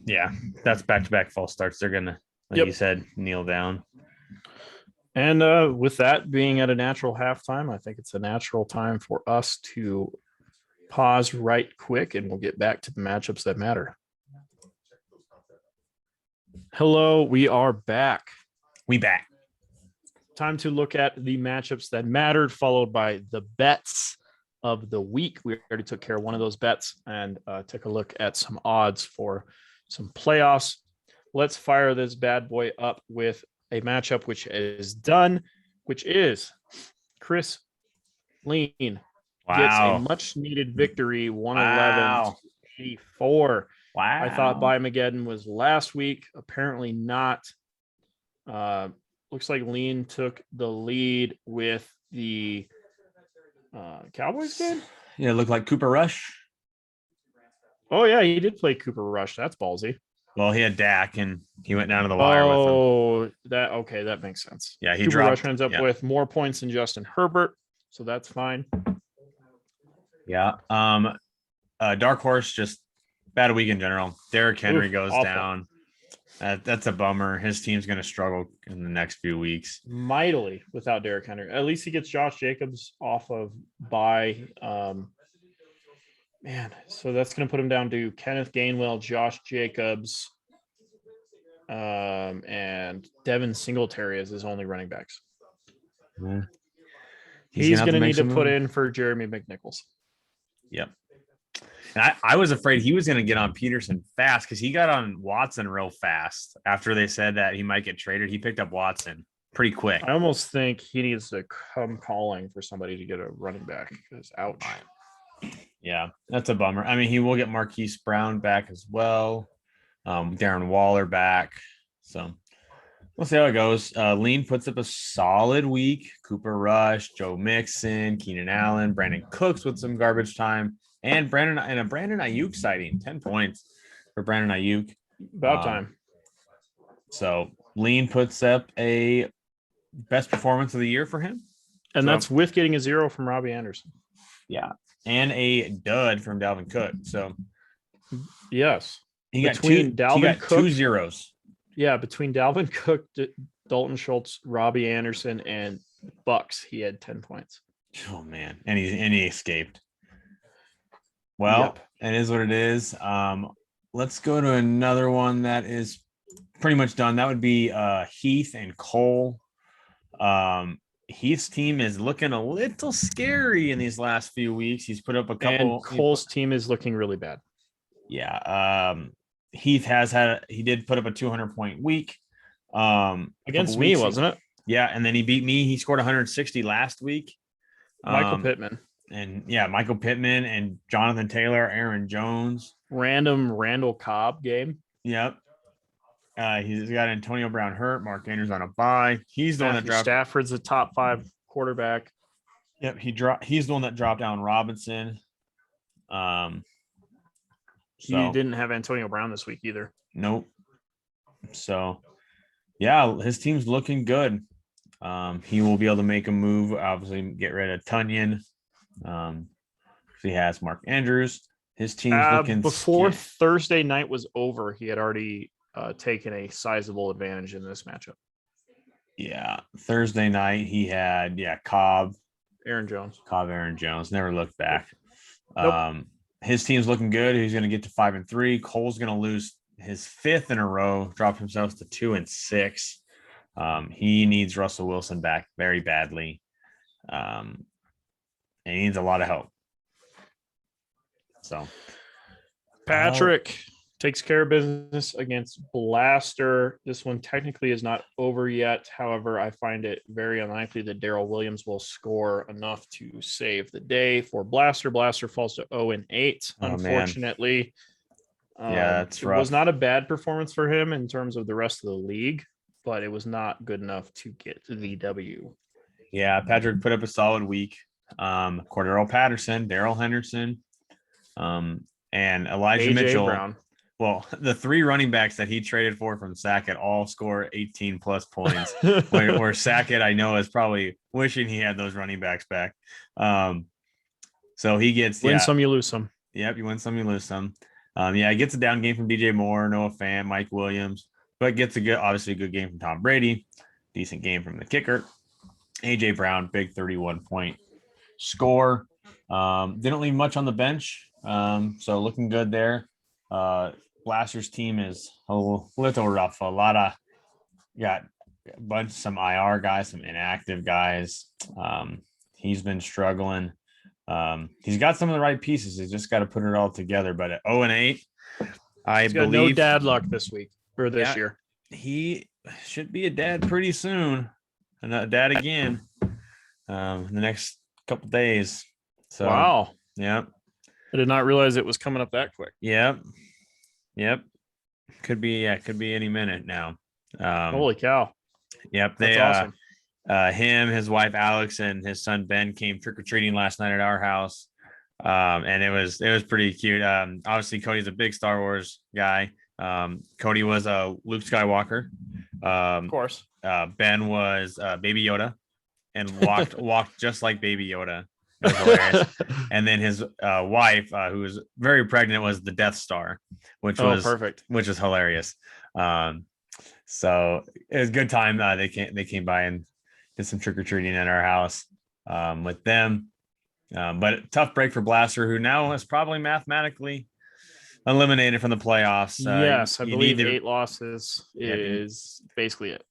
yeah, that's back-to-back false starts. They're gonna, like you said, kneel down. And with that being at a natural halftime, I think it's a natural time for us to pause right quick, and we'll get back to the matchups that matter. Hello, we are back. We back. Time to look at the matchups that mattered, followed by the bets of the week. We already took care of one of those bets and took a look at some odds for some playoffs. Let's fire this bad boy up with a matchup which is done, which is Chris Lean gets a much needed victory, 111-84. Wow. I thought Bimageddon was last week. Apparently not. Looks like Lean took the lead with the Cowboys game. Yeah, it looked like Cooper Rush. Oh, yeah, he did play Cooper Rush. That's ballsy. Well, he had Dak, and he went down to the wire with him. Oh, that makes sense. Yeah, he Cooper dropped. Rush ends up with more points than Justin Herbert, so that's fine. Yeah. Dark Horse, just bad week in general. Derrick Henry goes awful. down. That's a bummer. His team's going to struggle in the next few weeks. Mightily without Derrick Henry. At least he gets Josh Jacobs off of bye. So that's going to put him down to Kenneth Gainwell, Josh Jacobs, and Devin Singletary as his only running backs. Yeah. He's going to need to put in for Jeremy McNichols. Yep. And I was afraid he was going to get on Peterson fast because he got on Watson real fast after they said that he might get traded. He picked up Watson pretty quick. I almost think he needs to come calling for somebody to get a running back because ouch. Yeah, that's a bummer. I mean, he will get Marquise Brown back as well. Darren Waller back. So we'll see how it goes. Lean puts up a solid week. Cooper Rush, Joe Mixon, Keenan Allen, Brandon Cooks with some garbage time. And Brandon Ayuk sighting, 10 points for Brandon Ayuk. About time. So Lean puts up a best performance of the year for him. And that's with getting a 0 from Robbie Anderson. Yeah. And a dud from Dalvin Cook. So yes. He got 2 zeros. Yeah, between Dalvin Cook, Dalton Schultz, Robbie Anderson, and Bucks, he had 10 points. Oh man. And he escaped. Well, It is what it is. Let's go to another one that is pretty much done. That would be Heath and Cole. Heath's team is looking a little scary in these last few weeks. He's put up a couple. And Cole's team is looking really bad. Yeah. Heath he did put up a 200-point week. Against me, wasn't it? Yeah. And then he beat me. He scored 160 last week. Michael Pittman. And yeah, Michael Pittman and Jonathan Taylor, Aaron Jones. Random Randall Cobb game. Yep. He's got Antonio Brown hurt. Mark Andrews on a bye. He's the one that dropped. Stafford's a top 5 quarterback. Yep. He's the one that dropped Allen Robinson. He didn't have Antonio Brown this week either. Nope. So yeah, his team's looking good. He will be able to make a move, obviously get rid of Tunyon. He has Mark Andrews. His team's looking before Thursday night was over. He had already taken a sizable advantage in this matchup. Yeah, Thursday night he had Cobb, Aaron Jones. Never looked back. Nope. His team's looking good. He's going to get to 5-3. Cole's going to lose his 5th in a row, drop himself to 2-6. He needs Russell Wilson back very badly. And he needs a lot of help. So Patrick takes care of business against Blaster. This one technically is not over yet. However, I find it very unlikely that Darrell Williams will score enough to save the day for Blaster. Blaster falls to 0-8, unfortunately. That's rough. It was not a bad performance for him in terms of the rest of the league, but it was not good enough to get the W. Yeah, Patrick put up a solid week. Cordero Patterson, Daryl Henderson, and Elijah AJ Mitchell. Brown. Well, the 3 running backs that he traded for from Sackett all score 18 plus points. where Sackett, I know, is probably wishing he had those running backs back. So he gets Win some, you lose some. Yep, you win some, you lose some. He gets a down game from DJ Moore, Noah Fant, Mike Williams, but gets obviously a good game from Tom Brady, decent game from the kicker. AJ Brown, big 31-point score. Didn't leave much on the bench, so looking good there. Blaster's team is a little rough. A lot of got some IR guys, some inactive guys. He's been struggling. He's got some of the right pieces. He's just got to put it all together. But at 0-8, I He's believe got no dad luck this week or this year. He should be a dad pretty soon, and a dad again in the next couple days. So wow. Yep. I did not realize it was coming up that quick. Yep. Could be any minute now. Holy cow. Yep. That's awesome. Him, his wife Alex, and his son Ben came trick-or-treating last night at our house. And it was pretty cute. Obviously Cody's a big Star Wars guy. Cody was a Luke Skywalker. Of course. Ben was Baby Yoda and walked just like Baby Yoda. It was hilarious. And then his wife, who was very pregnant, was the Death Star, which was perfect, which was hilarious. So it was a good time. They came by and did some trick-or-treating at our house with them. But tough break for Blaster, who now is probably mathematically eliminated from the playoffs. Yes, I believe 8 losses is basically it.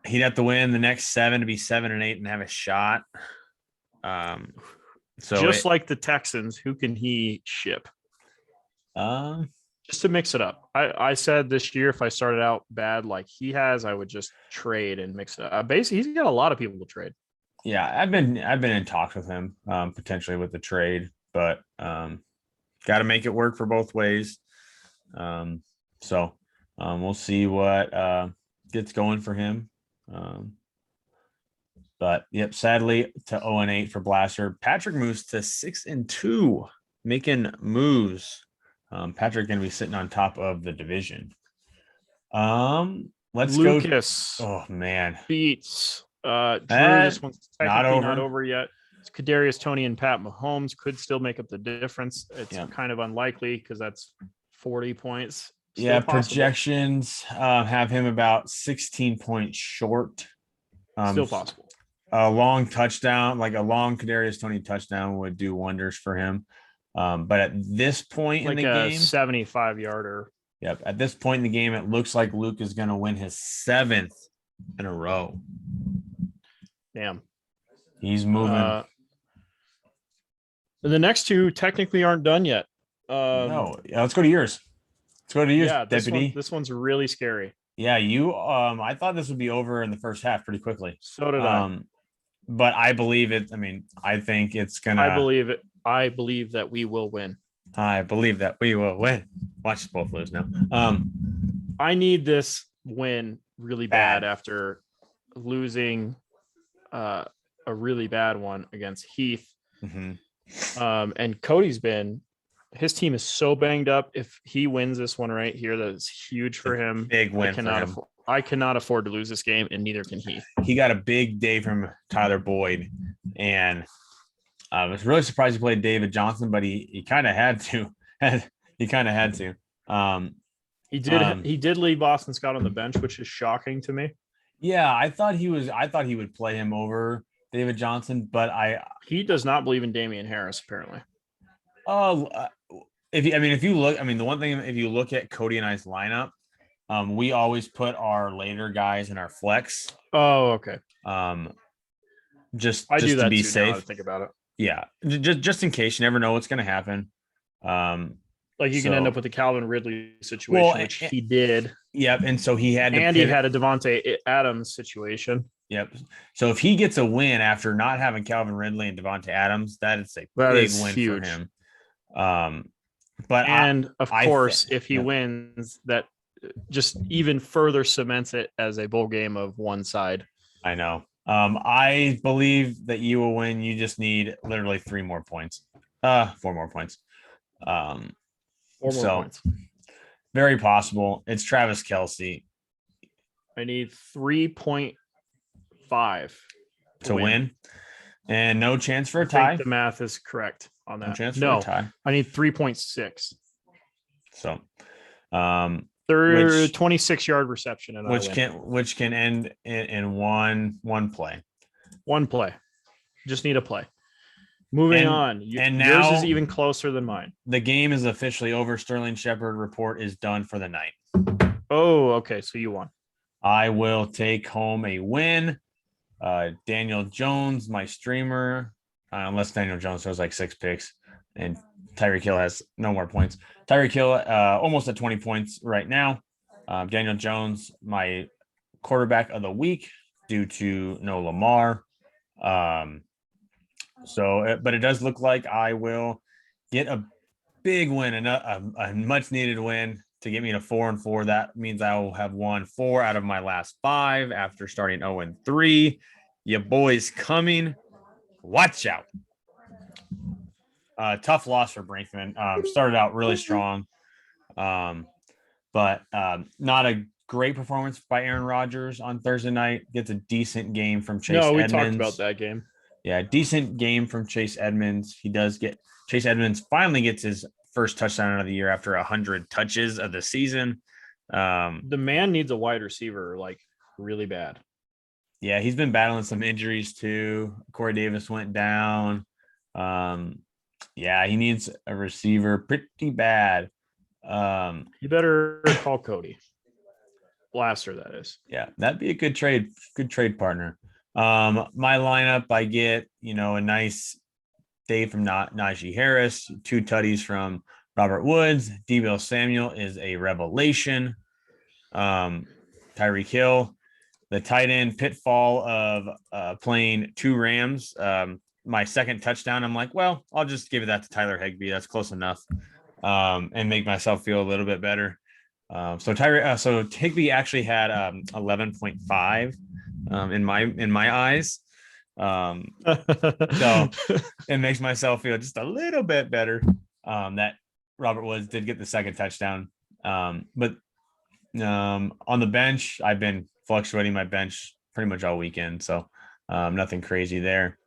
He'd have to win the next 7 to be 7-8 and have a shot. So just like the Texans, who can he ship? Just to mix it up. I said this year, if I started out bad like he has, I would just trade and mix it up. Basically, he's got a lot of people to trade. Yeah, I've been in talks with him, potentially with the trade, but got to make it work for both ways. So we'll see what gets going for him. But yep, sadly to 0-8 for Blaster. Patrick moves to 6-2, making moves. Patrick going to be sitting on top of the division. Let's Lucas go. Oh man, beats Drew. This one's technically not over yet. It's Kadarius Toney and Pat Mahomes could still make up the difference. It's kind of unlikely because that's 40 points. Still possible. Projections have him about 16 points short. Still possible. A long touchdown, like a long Kadarius Toney touchdown, would do wonders for him. But at this point in the game, 75-yarder. Yep. At this point in the game, it looks like Luke is going to win his 7th in a row. Damn. He's moving. The next 2 technically aren't done yet. No. Let's go to yours. Yeah, Deputy. This one's really scary. Yeah, I thought this would be over in the first half pretty quickly. So did I. But I believe it. I mean, I think it's going to. I believe it. I believe that we will win. I believe that we will win. Watch us both lose now. I need this win really bad after losing a really bad one against Heath. Mm-hmm. And Cody's his team is so banged up. If he wins this one right here, that is huge for him. Big win for him. I cannot afford to lose this game, and neither can he. He got a big day from Tyler Boyd, and I was really surprised he played David Johnson, but he kind of had to. He kind of had to. He did leave Boston Scott on the bench, which is shocking to me. Yeah, I thought he would play him over David Johnson, but he does not believe in Damian Harris apparently. If you look, the one thing, if you look at Cody and I's lineup, we always put our later guys in our flex. Oh, okay. Just do that to be too, safe. now that I think about it. Yeah, just in case, you never know what's going to happen. Like you can end up with the Calvin Ridley situation, which he did. Yep, and so he had he had a Devontae Adams situation. Yep. So if he gets a win after not having Calvin Ridley and Devontae Adams, that is a big win huge for him. Of course, if he wins, that just even further cements it as a bowl game of one side. I know. I believe that you will win. You just need literally 4 more points. Um, 4 more so points. very possible. It's Travis Kelce I need 3.5 to win, and no chance for I a tie. think the math is correct on that. No chance for a tie. I need 3.6. So, Third 26-yard reception, and which can end in one play. One play. Just need a play. Moving on. And yours now is even closer than mine. The game is officially over. Sterling Shepard report is done for the night. Oh, okay. So you won. I will take home a win. Daniel Jones, my streamer, unless Daniel Jones throws like 6 picks, and Tyreek Hill has no more points. Tyreek Hill almost at 20 points right now. Daniel Jones, my quarterback of the week due to no Lamar. But it does look like I will get a big win and a much needed win to get me to 4-4. That means I will have won 4 out of my last 5 after starting 0-3. Your boy's coming. Watch out. Tough loss for Brinkman. Started out really strong, but not a great performance by Aaron Rodgers on Thursday night. Gets a decent game from Chase Edmonds. We talked about that game. Yeah, decent game from Chase Edmonds. Chase Edmonds finally gets his first touchdown of the year after 100 touches of the season. The man needs a wide receiver, like really bad. Yeah, he's been battling some injuries too. Corey Davis went down. Yeah, he needs a receiver pretty bad. You better call Cody Blaster, that is. Yeah, that'd be a good trade partner. My lineup, I get, a nice day from Najee Harris, 2 tutties from Robert Woods. Deebo Samuel is a revelation. Tyreek Hill, the tight end pitfall of playing 2 Rams. My second touchdown, I'm like, well, I'll just give that to Tyler Higbee. That's close enough. And make myself feel a little bit better. So Higbee actually had 11.5 in my eyes. So it makes myself feel just a little bit better that Robert Woods did get the second touchdown. But on the bench, I've been fluctuating my bench pretty much all weekend. So nothing crazy there.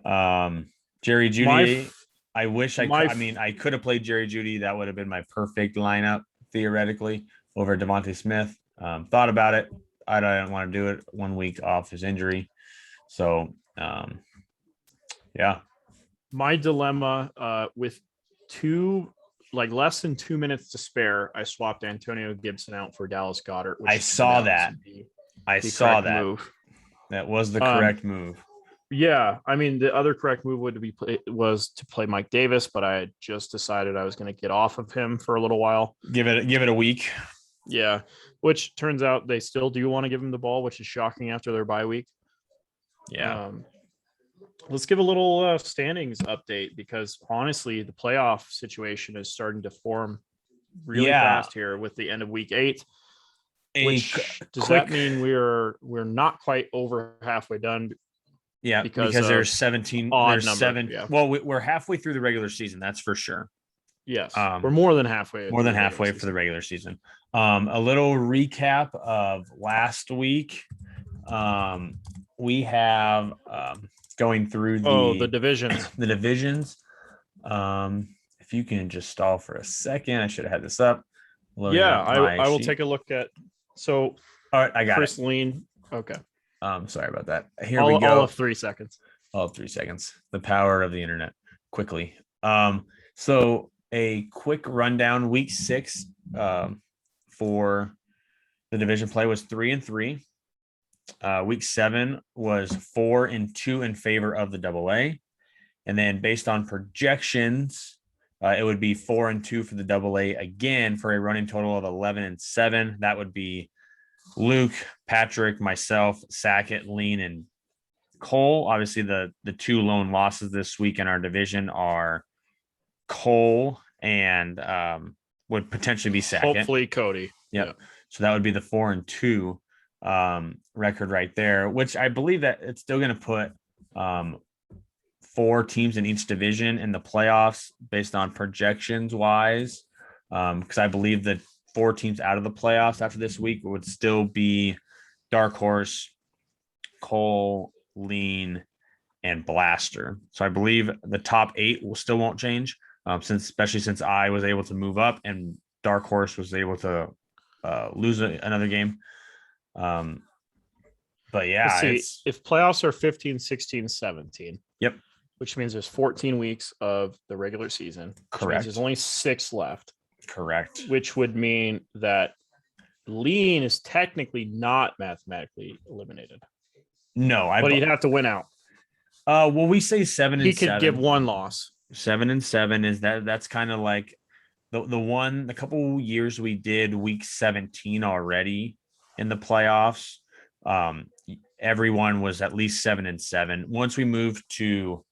Jerry Jeudy, I wish I could have played Jerry Jeudy. That would have been my perfect lineup theoretically over Devontae Smith. Thought about it. I don't want to do it 1 week off his injury. So, yeah. My dilemma with less than 2 minutes to spare, I swapped Antonio Gibson out for Dallas Goedert. I saw that. Move. That was the correct move. Yeah, I mean, the other correct move was to play Mike Davis, but I had just decided I was going to get off of him for a little while. Give it a week. Yeah, which turns out they still do want to give him the ball, which is shocking after their bye week. Yeah. Let's give a little standings update, because honestly, the playoff situation is starting to form really fast here with the end of week 8. That mean we're not quite over halfway done? Yeah, because there's 17. There's 7. Yeah. Well, we're halfway through the regular season. That's for sure. Yes, we're more than halfway. More than halfway for the regular season. A little recap of last week. We have going through the divisions. The divisions. If you can just stall for a second, I should have had this up. I will take a look at. So, all right, I got Chris Lean. Okay. Sorry about that. Here we go. All of 3 seconds. All of 3 seconds. The power of the internet. Quickly. So a quick rundown. Week 6 for the division play was 3-3. Week 7 was 4-2 in favor of the AA. And then based on projections, it would be 4-2 for the AA again for a running total of 11-7. That would be Luke, Patrick, myself, Sackett, Lean, and Cole. Obviously, the 2 lone losses this week in our division are Cole and would potentially be Sackett. Hopefully Cody. Yep. Yeah. So that would be the 4-2. record right there, which I believe that it's still going to put 4 teams in each division in the playoffs based on projections wise. Because I believe that 4 teams out of the playoffs after this week would still be Dark Horse, Cole, Lean, and Blaster. So I believe the top 8 won't change, especially since I was able to move up and Dark Horse was able to lose another game. But yeah, Let's see, if playoffs are 15, 16, 17. Yep. Which means there's 14 weeks of the regular season. Which Correct. means there's only 6 left. Correct. Which would mean that Lean is technically not mathematically eliminated. No, but he'd have to win out. Well, we say 7 and 7. He could give 1 loss. 7 and 7 is that's kind of like the couple years we did week 17 already in the playoffs. Everyone was at least 7 and 7. Once we moved to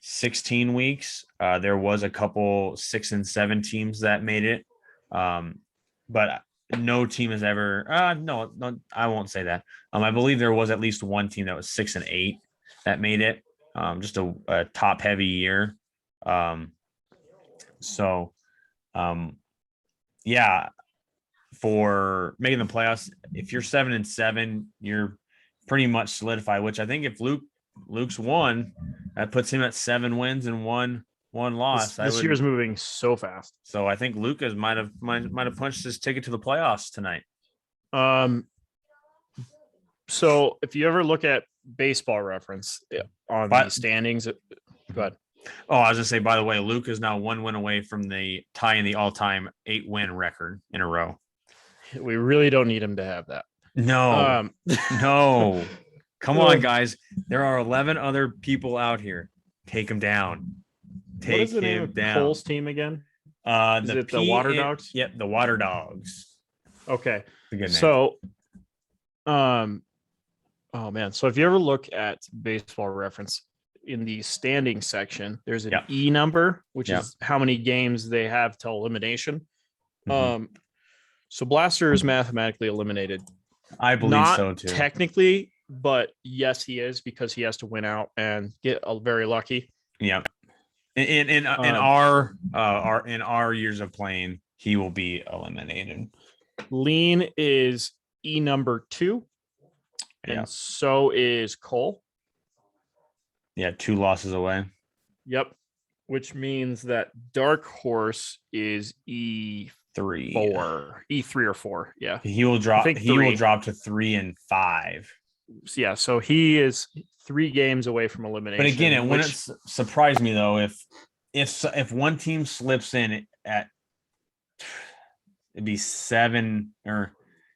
16 weeks, there was a couple 6 and 7 teams that made it. But no team has ever no, I won't say that. I believe there was at least one team that was 6 and 8 that made it. Just a top heavy year. Yeah, for making the playoffs, if you're 7 and 7, you're pretty much solidified, which I think if Luke's won, that puts him at 7 wins and one loss. This year's moving so fast. So I think Lucas might have punched his ticket to the playoffs tonight. So if you ever look at Baseball Reference on the standings, go ahead. Oh, I was gonna say, by the way, Luke is now 1 win away from the tying the all-time 8-win record in a row. We really don't need him to have that. No, no. Come on, guys. There are 11 other people out here. Take him down. Take him down. Cole's team again? Is it the Water Dogs? Yep, the Water Dogs. Okay. A good name. So, oh man. So if you ever look at Baseball Reference in the standing section, there's an E number, which is how many games they have till elimination. Mm-hmm. So Blaster is mathematically eliminated. I believe so too. Technically, but yes, he is, because he has to win out and get very lucky. Yeah. In our years of playing, he will be eliminated. Lean is E number 2, and so is Cole. Yeah, 2 losses away. Yep, which means that Dark Horse is E3, E3 or 4. Yeah, he will drop. He will drop to 3 and 5. Yeah, so he is 3 games away from elimination. But again, it wouldn't surprise me though if one team slips in at, it'd be 7 or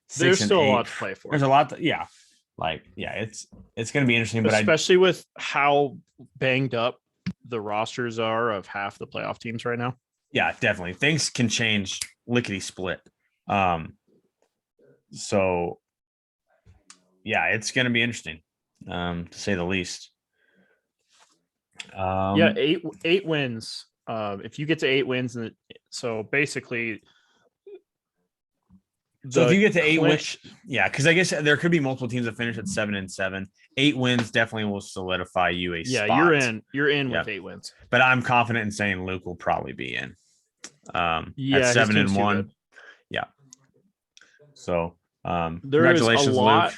6. There's still 8. a lot to play for. There's a lot. It's going to be interesting. But especially with how banged up the rosters are of half the playoff teams right now. Yeah, definitely. Things can change lickety split. So yeah, it's going to be interesting, to say the least. 8 wins. If you get to 8 wins, so basically, so if you get to 8 wins, because I guess there could be multiple teams that finish at 7 and 7. 8 wins definitely will solidify you a spot. Yeah, you're in with 8 wins. But I'm confident in saying Luke will probably be in. At 7 and 1. Yeah. So congratulations, Luke.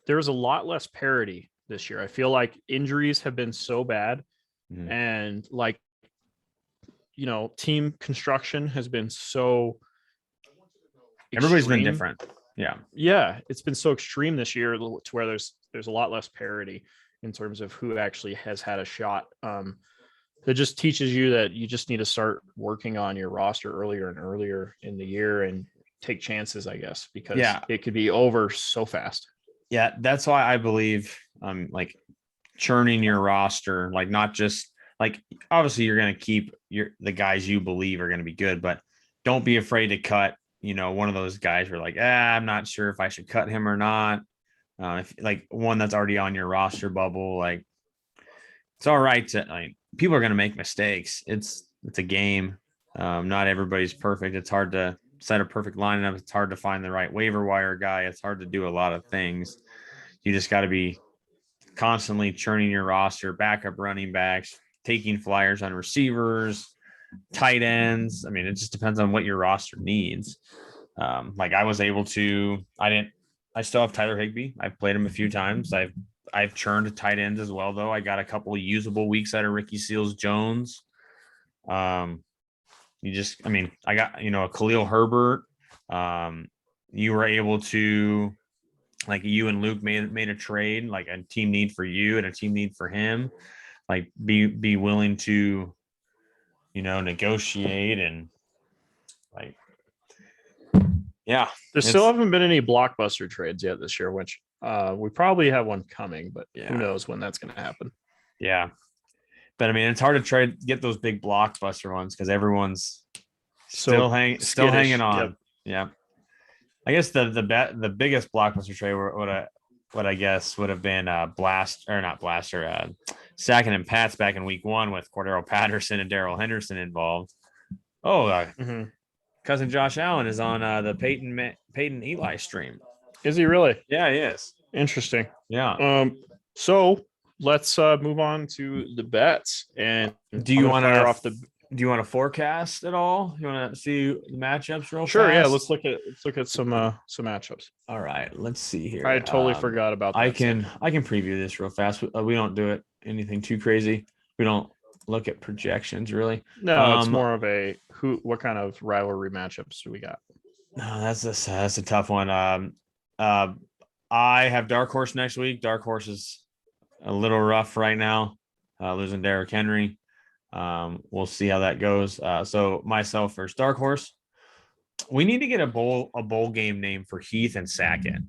There was a lot less parity this year. I feel like injuries have been so bad, and team construction has been so. Everybody's been different. Yeah, it's been so extreme this year to where there's a lot less parity in terms of who actually has had a shot. It just teaches you that you just need to start working on your roster earlier and earlier in the year and take chances, I guess, because it could be over so fast. Yeah, that's why I believe churning your roster, not just obviously you're going to keep the guys you believe are going to be good, but don't be afraid to cut, one of those guys where I'm not sure if I should cut him or not. If one that's already on your roster bubble, it's all right to people are going to make mistakes. It's a game. Not everybody's perfect. It's hard to set a perfect lineup. It's hard to find the right waiver wire guy. It's hard to do a lot of things. You just got to be constantly churning your roster, backup running backs, taking flyers on receivers, tight ends. I mean, it just depends on what your roster needs. Like I was able to, I still have Tyler Higbee. I've played him a few times. I've churned tight ends as well, though. I got a couple of usable weeks out of Ricky Seals Jones. I got, a Khalil Herbert. You were able to, like you and Luke made a trade, like a team need for you and a team need for him. Like be willing to, negotiate and like, yeah. There still haven't been any blockbuster trades yet this year, which we probably have one coming, but who knows when that's going to happen. Yeah. But I mean, it's hard to try to get those big blockbuster ones because everyone's still hanging on. Yep. Yeah. I guess the biggest blockbuster trade what I guess would have been Sackett and Pats back in week 1 with Cordero Patterson and Darrell Henderson involved. Oh, cousin Josh Allen is on the Peyton Eli stream. Is he really? Yeah, he is. Interesting. Yeah. So let's move on to the bets. And do you want to forecast at all? You want to see the matchups real Sure, fast? yeah. Let's look at some matchups. All right, let's see here. I totally forgot about that. I can preview this real fast. We don't do it anything too crazy. We don't look at projections really. No, it's more of what kind of rivalry matchups do we got? No, that's a tough one. I have Dark Horse next week. Dark Horse is a little rough right now, losing Derrick Henry. We'll see how that goes. So myself versus Dark Horse. We need to get a bowl game name for Heath and Sackett.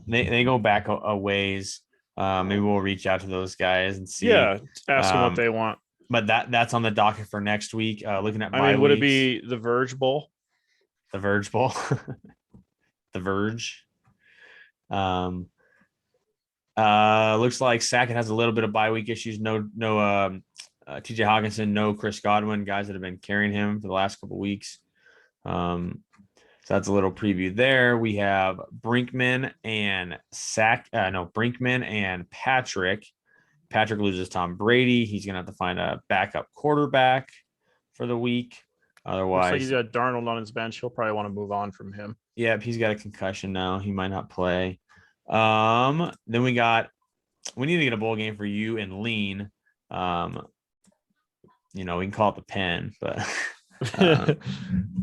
They go back a ways. Maybe we'll reach out to those guys and see. Yeah, ask them what they want. But that's on the docket for next week. Looking at would it be the Verge Bowl? The Verge Bowl. The Verge. Looks like Sackett has a little bit of bye week issues. No TJ Hawkinson, no Chris Godwin, guys that have been carrying him for the last couple of weeks. So that's a little preview there. We have Brinkman and Patrick. Patrick loses Tom Brady. He's gonna have to find a backup quarterback for the week. Otherwise, looks like he's got Darnold on his bench. He'll probably want to move on from him. Yeah, he's got a concussion now. He might not play. Then we need to get a bowl game for you and Lean. We can call it the Pen, but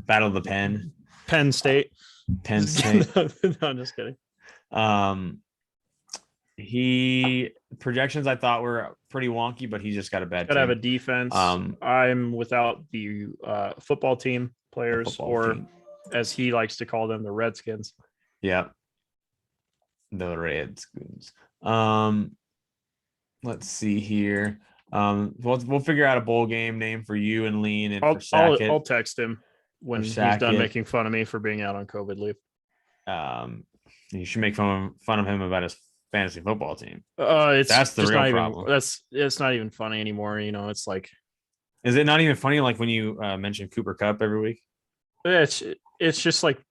Battle of the Pen. Penn State. Penn State. No, I'm just kidding. Projections I thought were pretty wonky, but he just got a bad. Got to have a defense. I'm without the football team players, as he likes to call them, the Redskins. Yeah. The Redskins. Let's see here. We'll figure out a bowl game name for you and Lean and for Sackett. I'll text him when he's done making fun of me for being out on COVID leave. You should make fun of him about his fantasy football team. That's the real problem. It's not even funny anymore. It's like, is it not even funny? Like when you mention Cooper Kupp every week? It's just like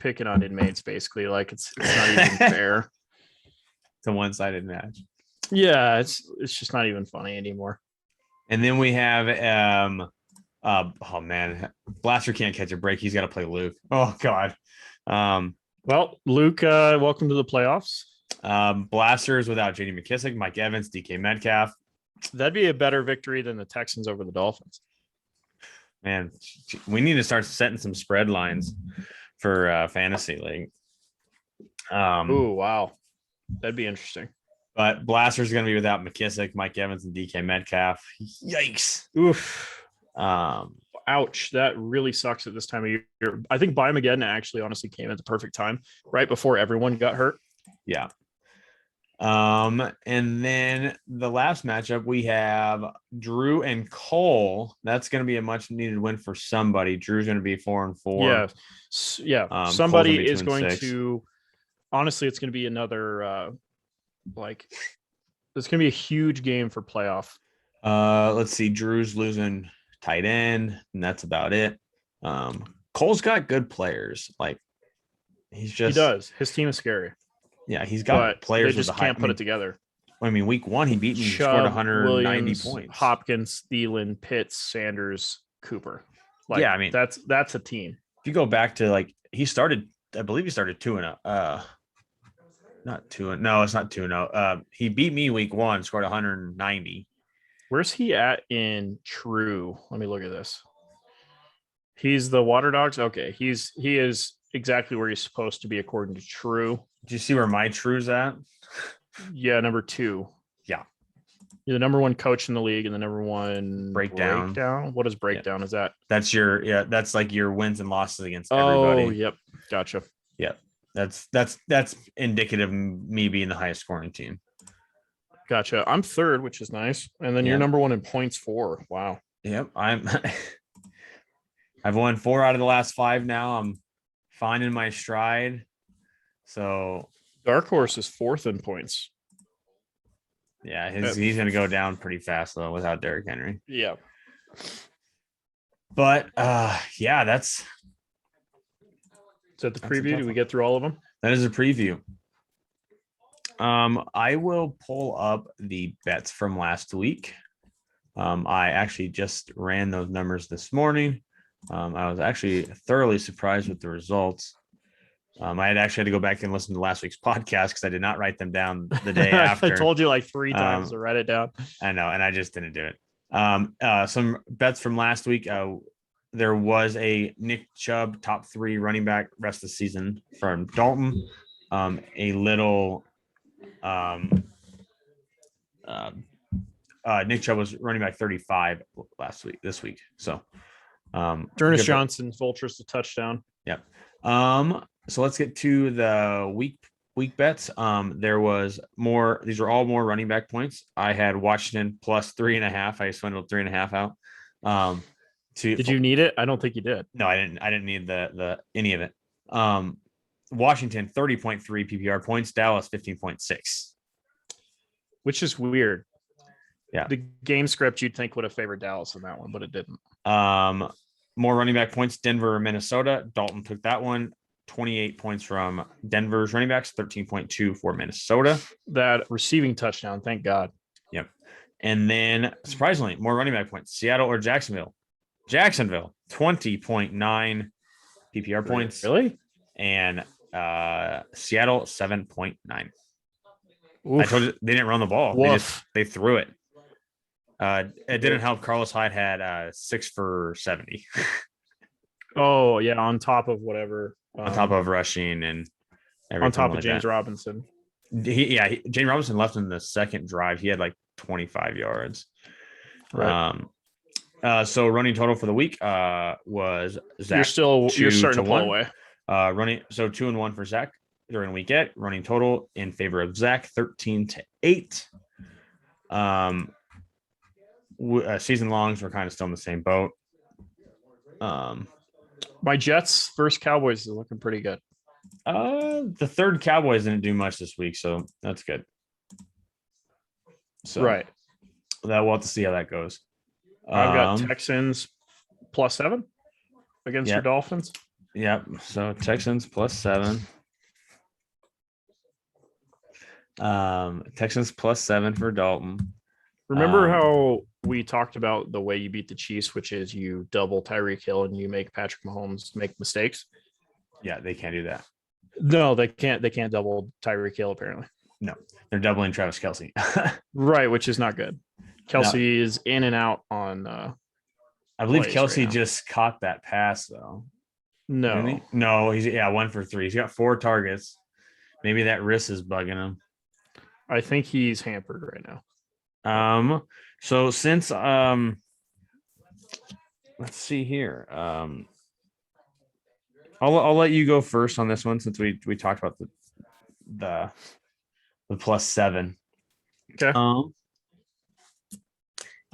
picking on inmates, basically. Like it's not even fair. It's a one-sided match. Yeah, it's just not even funny anymore. And then we have Blaster can't catch a break. He's got to play Luke. Oh God. Well, Luke, welcome to the playoffs. Blasters without JD McKissick, Mike Evans, DK Metcalf. That'd be a better victory than the Texans over the Dolphins. Man, we need to start setting some spread lines for fantasy league. Oh wow, that'd be interesting. But Blasters going to be without McKissick, Mike Evans, and DK Metcalf. Yikes! Oof. Ouch. That really sucks at this time of year. I think Biomageddon actually honestly came at the perfect time, right before everyone got hurt. Yeah. And then the last matchup we have Drew and Cole. That's going to be a much needed win for somebody. Drew's going to be 4-4. Yeah. Somebody is going to, honestly, it's going to be another, it's going to be a huge game for playoff. Let's see. Drew's losing tight end, and that's about it. Cole's got good players. Like he's He just does. His team is scary, yeah, he's got but players they with just the high. can't put it together. I mean, week 1 he beat me. He scored Chubb, 190 Williams, points. Hopkins, Thielen, Pitts, Sanders, Cooper. Like, yeah, I mean that's a team. if you go back to like I believe he started 2-0. Not 2. No, it's not 2-0. He beat me week 1, scored 190. Where's he at in true? Let me look at this. He's the Water Dogs. Okay, he is exactly where he's supposed to be according to true. Do you see where my true's at? Yeah, number 2. Yeah. You're the number 1 coach in the league and the number 1 Breakdown. What is breakdown? Is that? That's like your wins and losses against everybody. Oh, yep. Gotcha. Yeah. That's indicative of me being the highest scoring team. Gotcha. I'm 3rd, which is nice. And then you're number 1 in points for. Wow. Yep. I've won 4 out of the last 5 now. I'm finding my stride. So Dark Horse is 4th in points. yeah, he's going to go down pretty fast though without Derrick Henry. Yeah. But yeah, that's Is that the preview? Do we get through all of them? That is a preview. I will pull up the bets from last week. I actually just ran those numbers this morning. I was actually thoroughly surprised with the results. I had to go back and listen to last week's podcast because I did not write them down the day after. I told you like 3 times to write it down. I know, and I just didn't do it. Some bets from last week. There was a Nick Chubb top 3 running back rest of the season from Dalton. A little Nick Chubb was running back 35 this week. So Ernest Johnson vultures to touchdown. Yep. So let's get to the week bets. There was more. These are all more running back points. I had Washington plus 3.5. I swindled 3.5 out. Did you need it? I don't think you did. No, I didn't. I didn't need the any of it. Washington 30.3 PPR points. Dallas 15.6. Which is weird. Yeah. The game script you'd think would have favored Dallas in that one, but it didn't. More running back points. Denver, Minnesota. Dalton took that one. 28 points from Denver's running backs. 13.2 for Minnesota. That receiving touchdown. Thank God. Yep. And then surprisingly, more running back points. Seattle or Jacksonville. Jacksonville 20.9 PPR points. Really? And Seattle 7.9. I told you they didn't run the ball. They threw it. It didn't help. Carlos Hyde had 6 for 70. Oh yeah, on top of whatever. On top of rushing and everything. On top of James Robinson. James Robinson left in the second drive. He had like 25 yards. Right. So running total for the week was Zach. You're starting to pull away. Running 2-1 for Zach during week 8. Running total in favor of Zach 13-8. Season longs were kind of still in the same boat. My Jets versus Cowboys is looking pretty good. The third Cowboys didn't do much this week, so that's good. So right. We'll have to see how that goes. I've got Texans +7 against your Dolphins. Yep. So Texans +7. Texans +7 for Dalton. Remember how we talked about the way you beat the Chiefs, which is you double Tyreek Hill and you make Patrick Mahomes make mistakes? Yeah, they can't do that. No, they can't. They can't double Tyreek Hill, apparently. No, they're doubling Travis Kelce. Right, which is not good. Kelce is in and out on. I believe Kelce just caught that pass, though. No, he's 1 for 3. He's got 4 targets. Maybe that wrist is bugging him. I think he's hampered right now. So since let's see here. I'll let you go first on this one since we talked about the +7. Okay.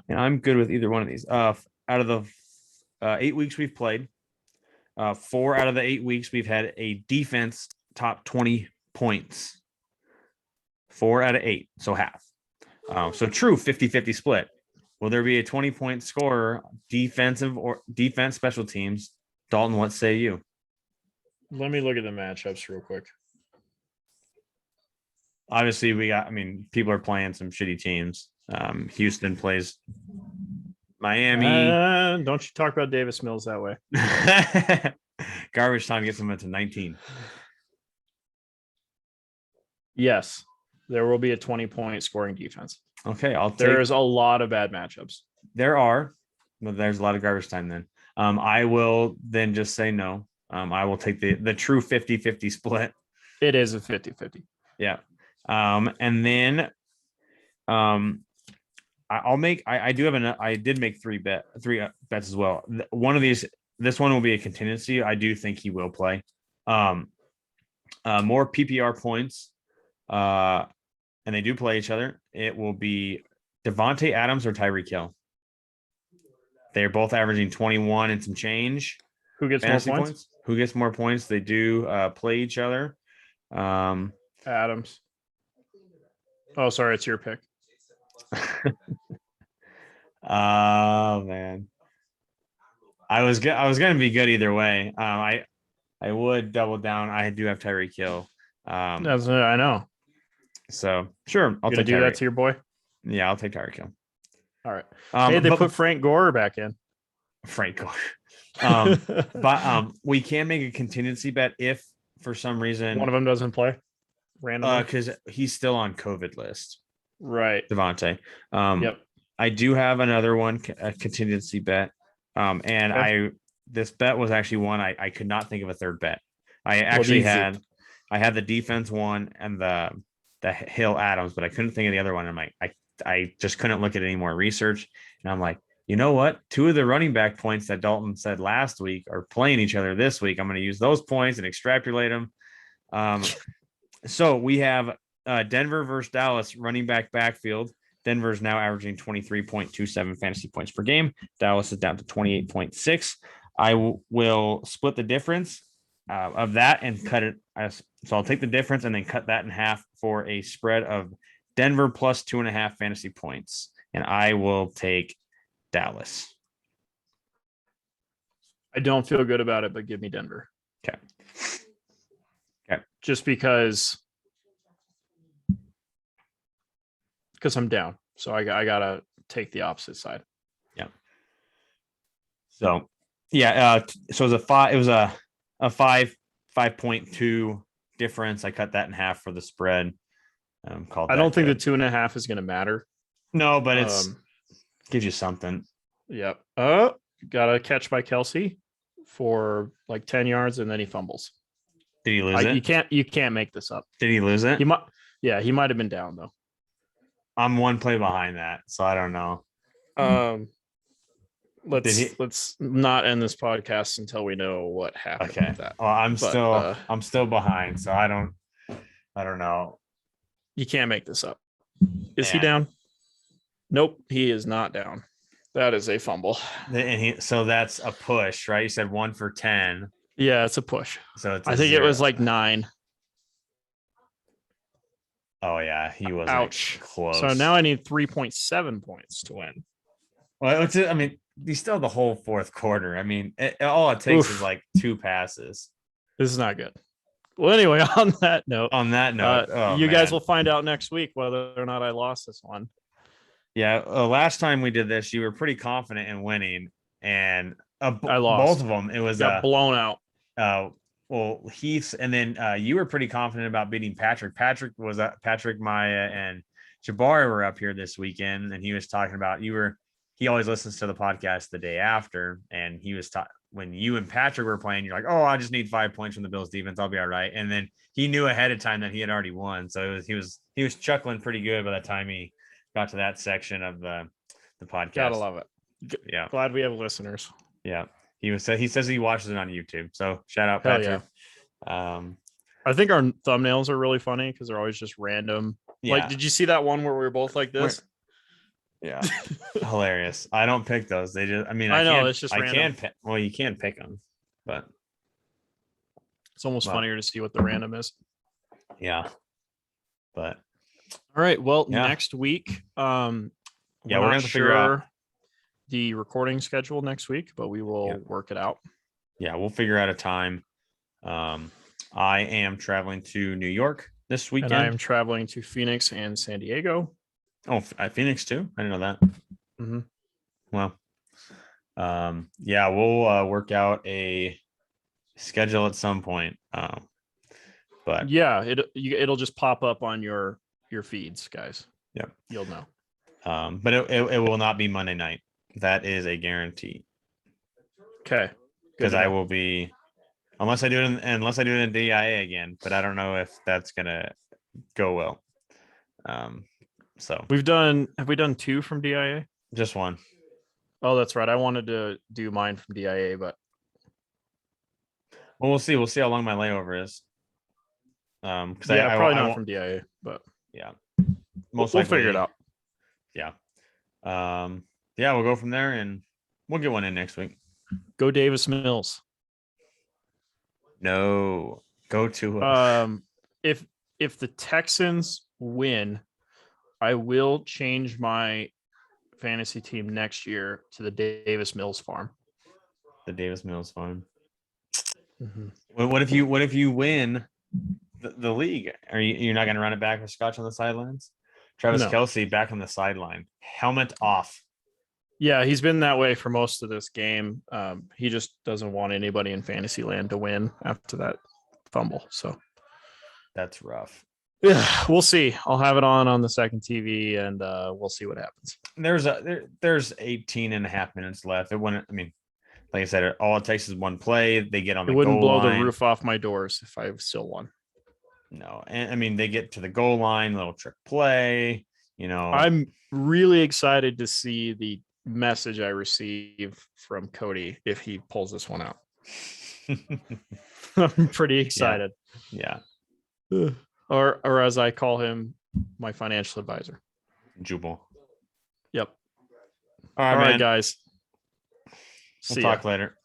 And I'm good with either one of these. Out of the 8 weeks we've played, 4 out of the 8 weeks we've had a defense top 20 points. 4 out of 8, so half. So true 50-50 split. Will there be a 20-point scorer, defense, special teams, Dalton, what say you? Let me look at the matchups real quick. Obviously, people are playing some shitty teams. Houston plays Miami. Don't you talk about Davis Mills that way. Garbage time gets them into 19. Yes, there will be a 20-point scoring defense. Okay, There's a lot of bad matchups. There are, but there's a lot of garbage time then. I will then just say no. I will take the true 50-50 split. It is a 50-50. Yeah. And then I did make three bets as well. One of these, this one will be a contingency. I do think he will play. More PPR points. And they do play each other. It will be Devontae Adams or Tyreek Hill. They're both averaging 21 and some change. Who gets more points? Who gets more points? They do play each other. Adams. Oh, sorry, it's your pick. Oh man, I was gonna be good either way. I would double down. I do have Tyreek Hill. I know. So sure, I'll take do Tyreek. That to your boy. Yeah, I'll take Tyreek Hill. All right. Hey, they put Frank Gore back in. Frank Gore. But we can make a contingency bet if for some reason one of them doesn't play randomly because he's still on COVID list. Right. Devontae. Yep. I do have another one, a contingency bet. And okay. This bet was actually one I could not think of a third bet. I actually had the defense one and the Hill Adams, but I couldn't think of the other one. I'm like, I just couldn't look at any more research. And I'm like, you know what? Two of the running back points that Dalton said last week are playing each other this week. I'm going to use those points and extrapolate them. So we have Denver versus Dallas running backfield. Denver's now averaging 23.27 fantasy points per game. Dallas is down to 28.6. I will split the difference of that and cut it. So I'll take the difference and then cut that in half for a spread of Denver plus 2.5 fantasy points. And I will take Dallas. I don't feel good about it, but give me Denver. Okay. Just because I'm down. So I gotta take the opposite side. Yeah. So yeah, so it was a 5.2 difference. I cut that in half for the spread. I don't think the 2.5 is gonna matter. No, but it's gives you something. Yep. Got a catch by Kelsey for like 10 yards and then he fumbles. Did he lose it? You can't make this up. Did he lose it? He might have been down though. I'm one play behind that, so I don't know. Let's not end this podcast until we know what happened. Okay. With that. Well, I'm still behind, so I don't know. You can't make this up. Is he down? Nope, he is not down. That is a fumble. So that's a push, right? You said 1 for 10. Yeah, it's a push. So I think 0. It was like 9. Oh yeah, he was close. So now I need 3.7 points to win. Well, you still have the whole fourth quarter. All it takes is like 2 passes. This is not good. Well, anyway, on that note, you guys will find out next week whether or not I lost this one. Yeah, last time we did this, you were pretty confident in winning, and I lost both of them. It was got blown out. Well, Heath's, and then you were pretty confident about beating Patrick. Patrick, Maya, and Jabari were up here this weekend, and he was talking about he always listens to the podcast the day after, and he was when you and Patrick were playing, you're like, oh, I just need 5 points from the Bills defense, I'll be all right. And then he knew ahead of time that he had already won, so he was chuckling pretty good by the time he got to that section of the podcast. Gotta love it. Yeah, glad we have listeners. Yeah. He says he watches it on YouTube. So shout out Patrick. Yeah. I think our thumbnails are really funny because they're always just random. Yeah. Like, did you see that one where we were both like this? Yeah. Hilarious. I don't pick those. They just, I know it's just random. Can pick. Well, you can pick them, but it's almost funnier to see what the random is. Yeah. But all right. Well, next week, we're going to figure out the recording schedule next week, but we will work it out. Yeah, we'll figure out a time. I am traveling to New York this And I am weekend. traveling to Phoenix and San Diego. Oh, Phoenix too? I didn't know that. Mhm. Well, yeah, we'll work out a schedule at some point. But Yeah, it'll just pop up on your feeds, guys. yeah, You'll know. but it will not be Monday night. That is a guarantee Okay. because I will be unless I do it in DIA again. But I don't know if that's gonna go well. So Have we done 2 from DIA? just one. Oh, that's right. I wanted to do mine from DIA, but Well, we'll see. We'll see how long my layover is. Because yeah, probably I not won't. from DIA, but Yeah, we'll most likely. figure it out. Yeah. Yeah, we'll go from there and we'll get one in next week. Go Davis Mills. No, go to If the Texans win, I will change my fantasy team next year to the Davis Mills farm. the Davis Mills farm. Mm-hmm. What if you win the league? You're not going to run it back with Scotch on the sidelines? Travis No. Kelce back on the sideline, helmet off. Yeah, he's been that way for most of this game. He just doesn't want anybody in fantasy land to win after that fumble. So That's rough. yeah, we'll see. I'll have it on the second TV and we'll see what happens. There's 18 and a half minutes left. It wouldn't, I mean, like I said, all it takes is one play. They get on the It wouldn't goal blow line. the roof off my doors if I still won. No, and I mean they get to the goal line, little trick play. I'm really excited to see the message I receive from Cody if he pulls this one out. I'm pretty excited. Yeah. Or as I call him, my financial advisor. Jubal. Yep. All right, All right, man. guys. We'll See talk ya. later.